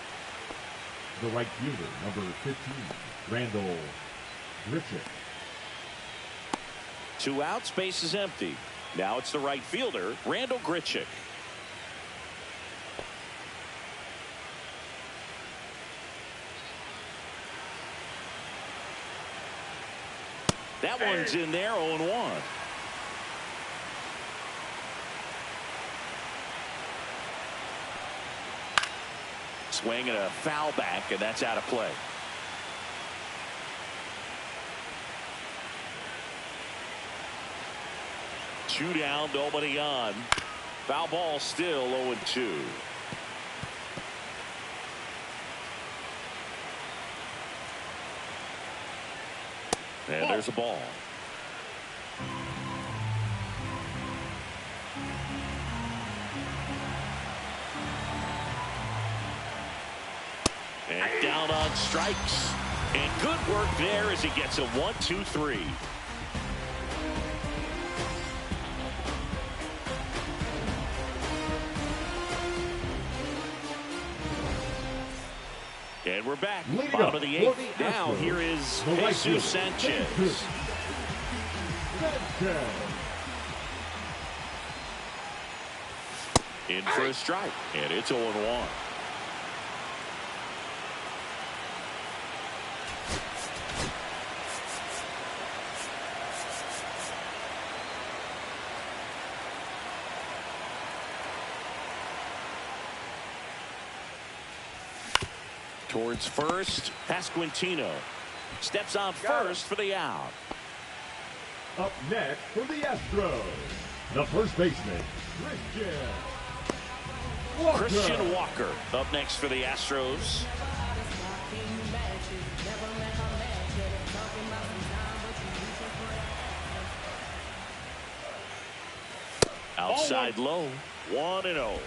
The right fielder, number 15, Randall Grichuk. 2 outs, base is empty. Now it's the right fielder, Randall Grichuk. That one's in there, 0-1. Swing and a foul back, and that's out of play. Two down, nobody on. Foul ball still 0-2. And there's a ball. And down on strikes. And good work there as he gets a 1-2-3. And we're back. Bottom of the 8th. Now here is Jesus Sanchez. In for a strike, and it's 0-1. Towards first, Pasquantino steps on first for the out. Up next for the Astros, the first baseman, Christian Walker up next for the Astros. Outside low, 1-0.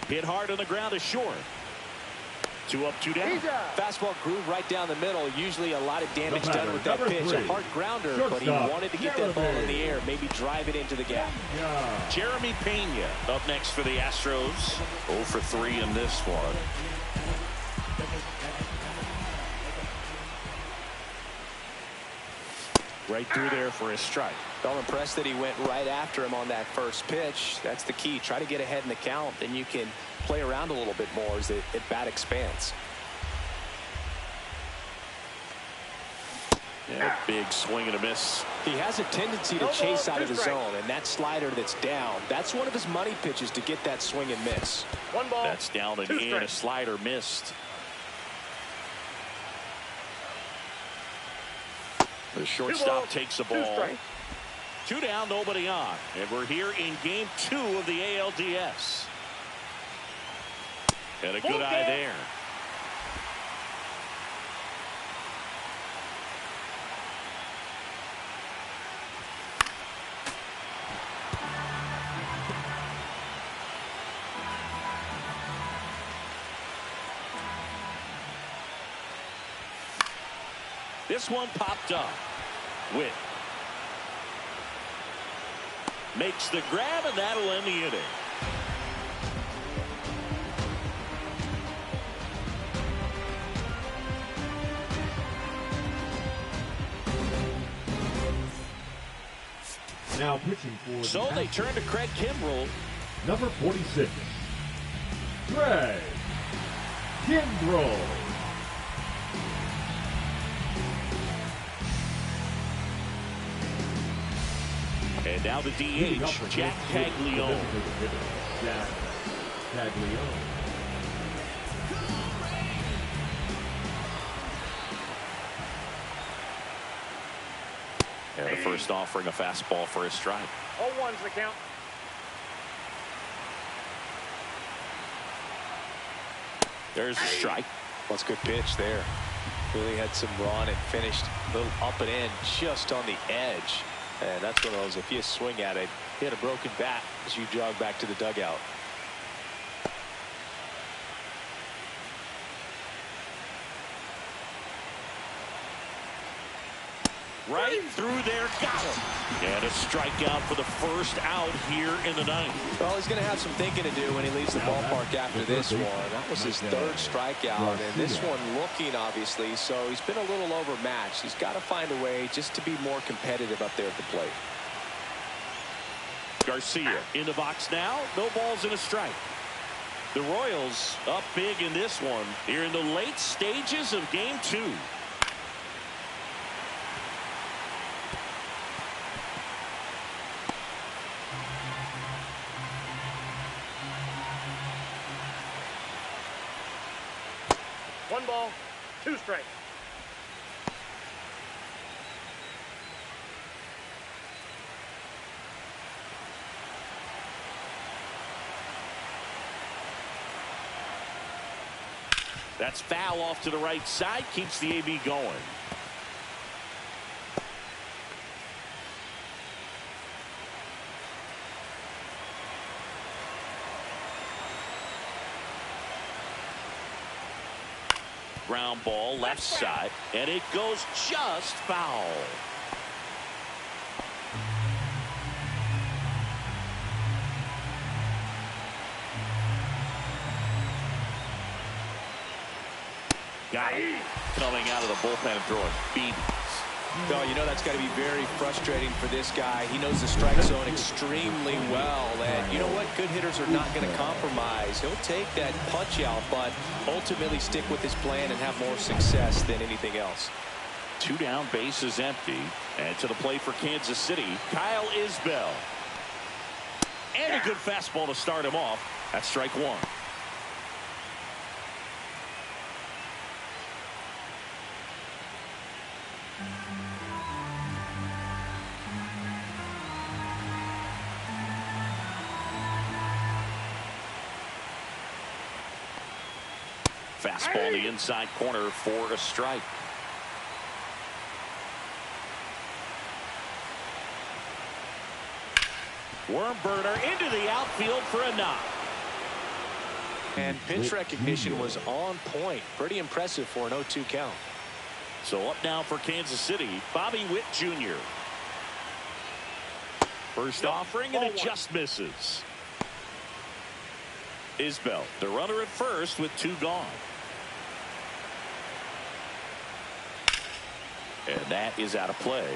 Hit hard on the ground is short. 2 up, 2 down. Fastball groove right down the middle. Usually a lot of damage done with that pitch. A hard grounder, but he wanted to get that ball in the air, maybe drive it into the gap. Jeremy Pena up next for the Astros. 0 for 3 in this one. Right through there for a strike. I'm impressed that he went right after him on that first pitch. That's the key. Try to get ahead in the count, then you can play around a little bit more as the bat expands. Yeah, big swing and a miss. He has a tendency to chase out of the zone, and that slider that's down, that's one of his money pitches to get that swing and miss. 1 ball. That's down and in. A slider missed. The shortstop takes the ball. 2 down, nobody on. And we're here in game 2 of the ALDS. And a good eye there. This one popped up. Witt makes the grab, and that'll end the inning. Now pitching for So they turn to Craig Kimbrell. number 46, Craig Kimbrell. And now the DH, Jack Caglione. Jack Caglione. And the first offering a fastball for a strike. 0-1's the count. There's a strike. That's a good pitch there. Really had some run and finished a little up and in just on the edge. And that's one of those, if you swing at it, hit a broken bat as you jog back to the dugout. Right through there, got him. And a strikeout for the first out here in the ninth. Well, he's going to have some thinking to do when he leaves the ballpark after this one. That was his 3rd strikeout, and this one looking, obviously, so he's been a little overmatched. He's got to find a way just to be more competitive up there at the plate. Garcia in the box now. No balls and a strike. The Royals up big in this one here in the late stages of game 2. One ball, 2 strikes. That's foul off to the right side. Keeps the AB going. Ground ball left side, and it goes just foul. Got it. Coming out of the bullpen and throwing beatings. Oh, you know that's got to be very frustrating for this guy. He knows the strike zone extremely well. And you know what? Good hitters are not going to compromise. He'll take that punch out, but ultimately stick with his plan and have more success than anything else. 2 down, bases empty. And to the plate for Kansas City, Kyle Isbell. And a good fastball to start him off. That's strike 1. Fastball in the inside corner for a strike. Worm burner into the outfield for a knock. And pitch recognition was on point. Pretty impressive for an 0-2 count. So up now for Kansas City, Bobby Witt Jr. First offering, and it just misses. Isbell, the runner at first with 2 gone. And that is out of play.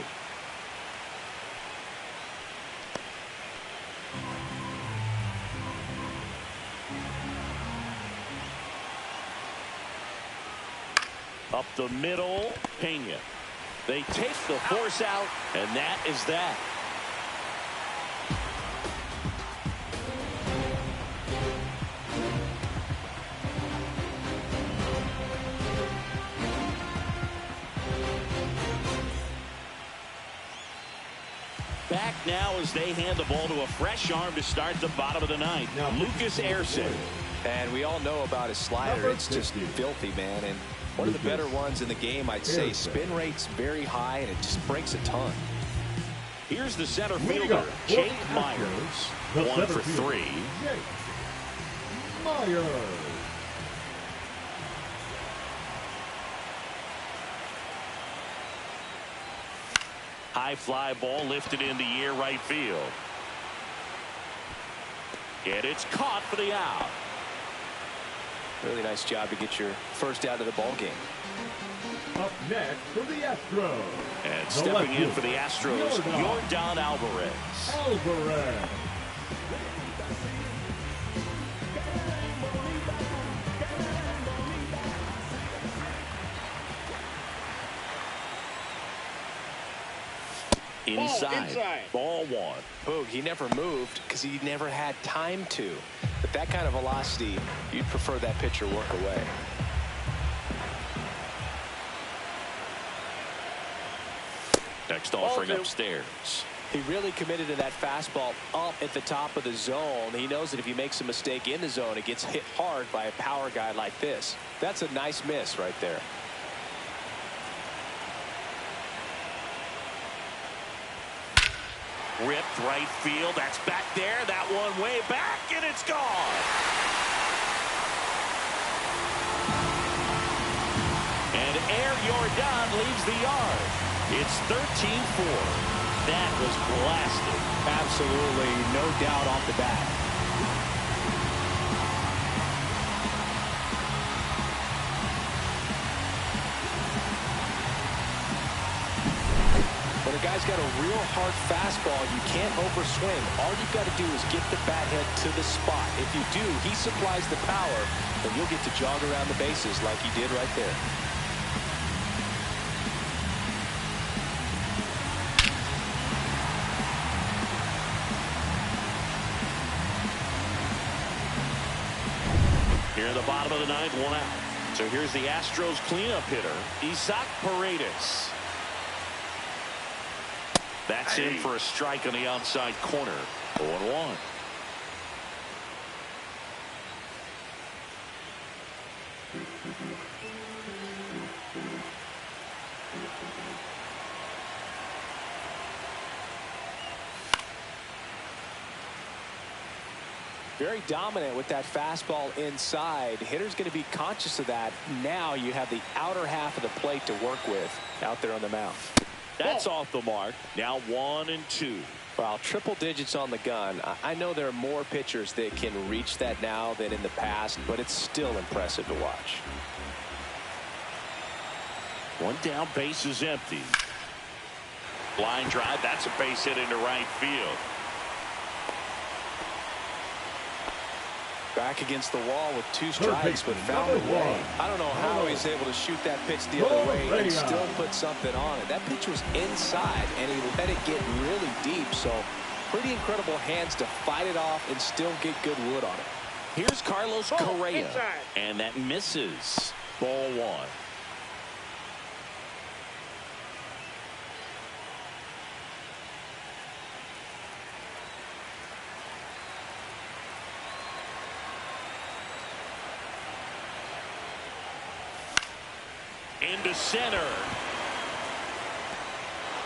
Up the middle, Pena. They take the force out, and that is that. Back now as they hand the ball to a fresh arm to start the bottom of the 9th. Lucas Erceg. And we all know about his slider. It's just filthy, man. And one of the better ones in the game, I'd say. Spin rate's very high, and it just breaks a ton. Here's the center fielder, Jake Myers. 1 for 3. Myers. High fly ball lifted in the air right field. And it's caught for the out. Really nice job to get your first out of the ball game. Up next for the Astros. And stepping in for the Astros, Yordan Alvarez. Alvarez. Inside. Ball 1. Boog, he never moved because he never had time to. With that kind of velocity, you'd prefer that pitcher work away. Next offering upstairs. He really committed to that fastball up at the top of the zone. He knows that if he makes a mistake in the zone, it gets hit hard by a power guy like this. That's a nice miss right there. Ripped right field. That's back there. That one way back, and it's gone. And Air Yordan leaves the yard. It's 13-4. That was blasted. Absolutely, no doubt off the bat. When a guy's got a real hard fastball, you can't overswing. All you've got to do is get the bat head to the spot. If you do, he supplies the power, and you'll get to jog around the bases like he did right there. Here in the bottom of the 9th, 1 out. So here's the Astros cleanup hitter, Isaac Paredes. That's in for a strike on the outside corner. 0-1. Very dominant with that fastball inside. Hitter's going to be conscious of that. Now you have the outer half of the plate to work with out there on the mound. That's off the mark. Now 1-2. Well, triple digits on the gun. I know there are more pitchers that can reach that now than in the past, but it's still impressive to watch. 1 down, base is empty. Line drive. That's a base hit into right field. Back against the wall with 2 strikes, but found a way. I don't know how he's able to shoot that pitch the other way and still put something on it. That pitch was inside, and he let it get really deep. So pretty incredible hands to fight it off and still get good wood on it. Here's Carlos Correa, and that misses. Ball 1. Into center.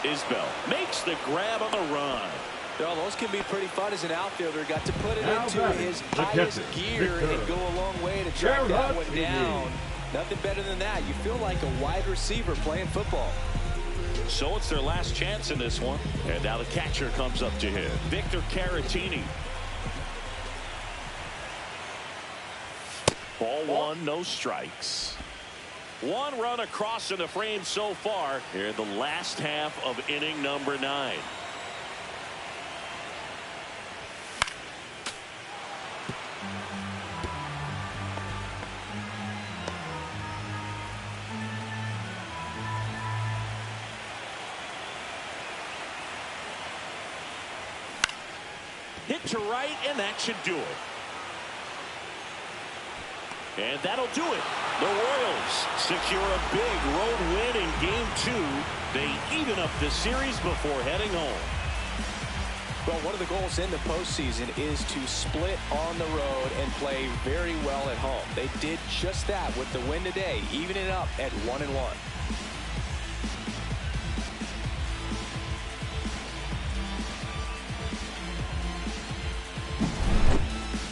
Isbell makes the grab on the run. Well, those can be pretty fun as an outfielder. Got to put it into his highest gear and go a long way to track that one down. Nothing better than that. You feel like a wide receiver playing football. So it's their last chance in this one. And now the catcher comes up to him. Victor Caratini. Ball 1, no strikes. 1 run across in the frame so far here in the last half of inning number 9. Hit to right, and that should do it. And that'll do it. The Royals secure a big road win in Game 2. They even up the series before heading home. Well, one of the goals in the postseason is to split on the road and play very well at home. They did just that with the win today, even it up at 1-1.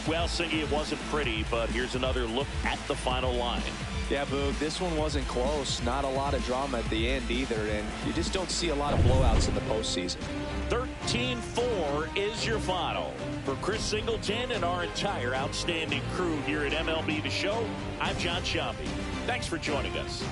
Well, Siggy, it wasn't pretty, but here's another look at the final line. Yeah, Boog, this one wasn't close. Not a lot of drama at the end either, and you just don't see a lot of blowouts in the postseason. 13-4 is your final. For Chris Singleton and our entire outstanding crew here at MLB The Show, I'm John Sciambi. Thanks for joining us.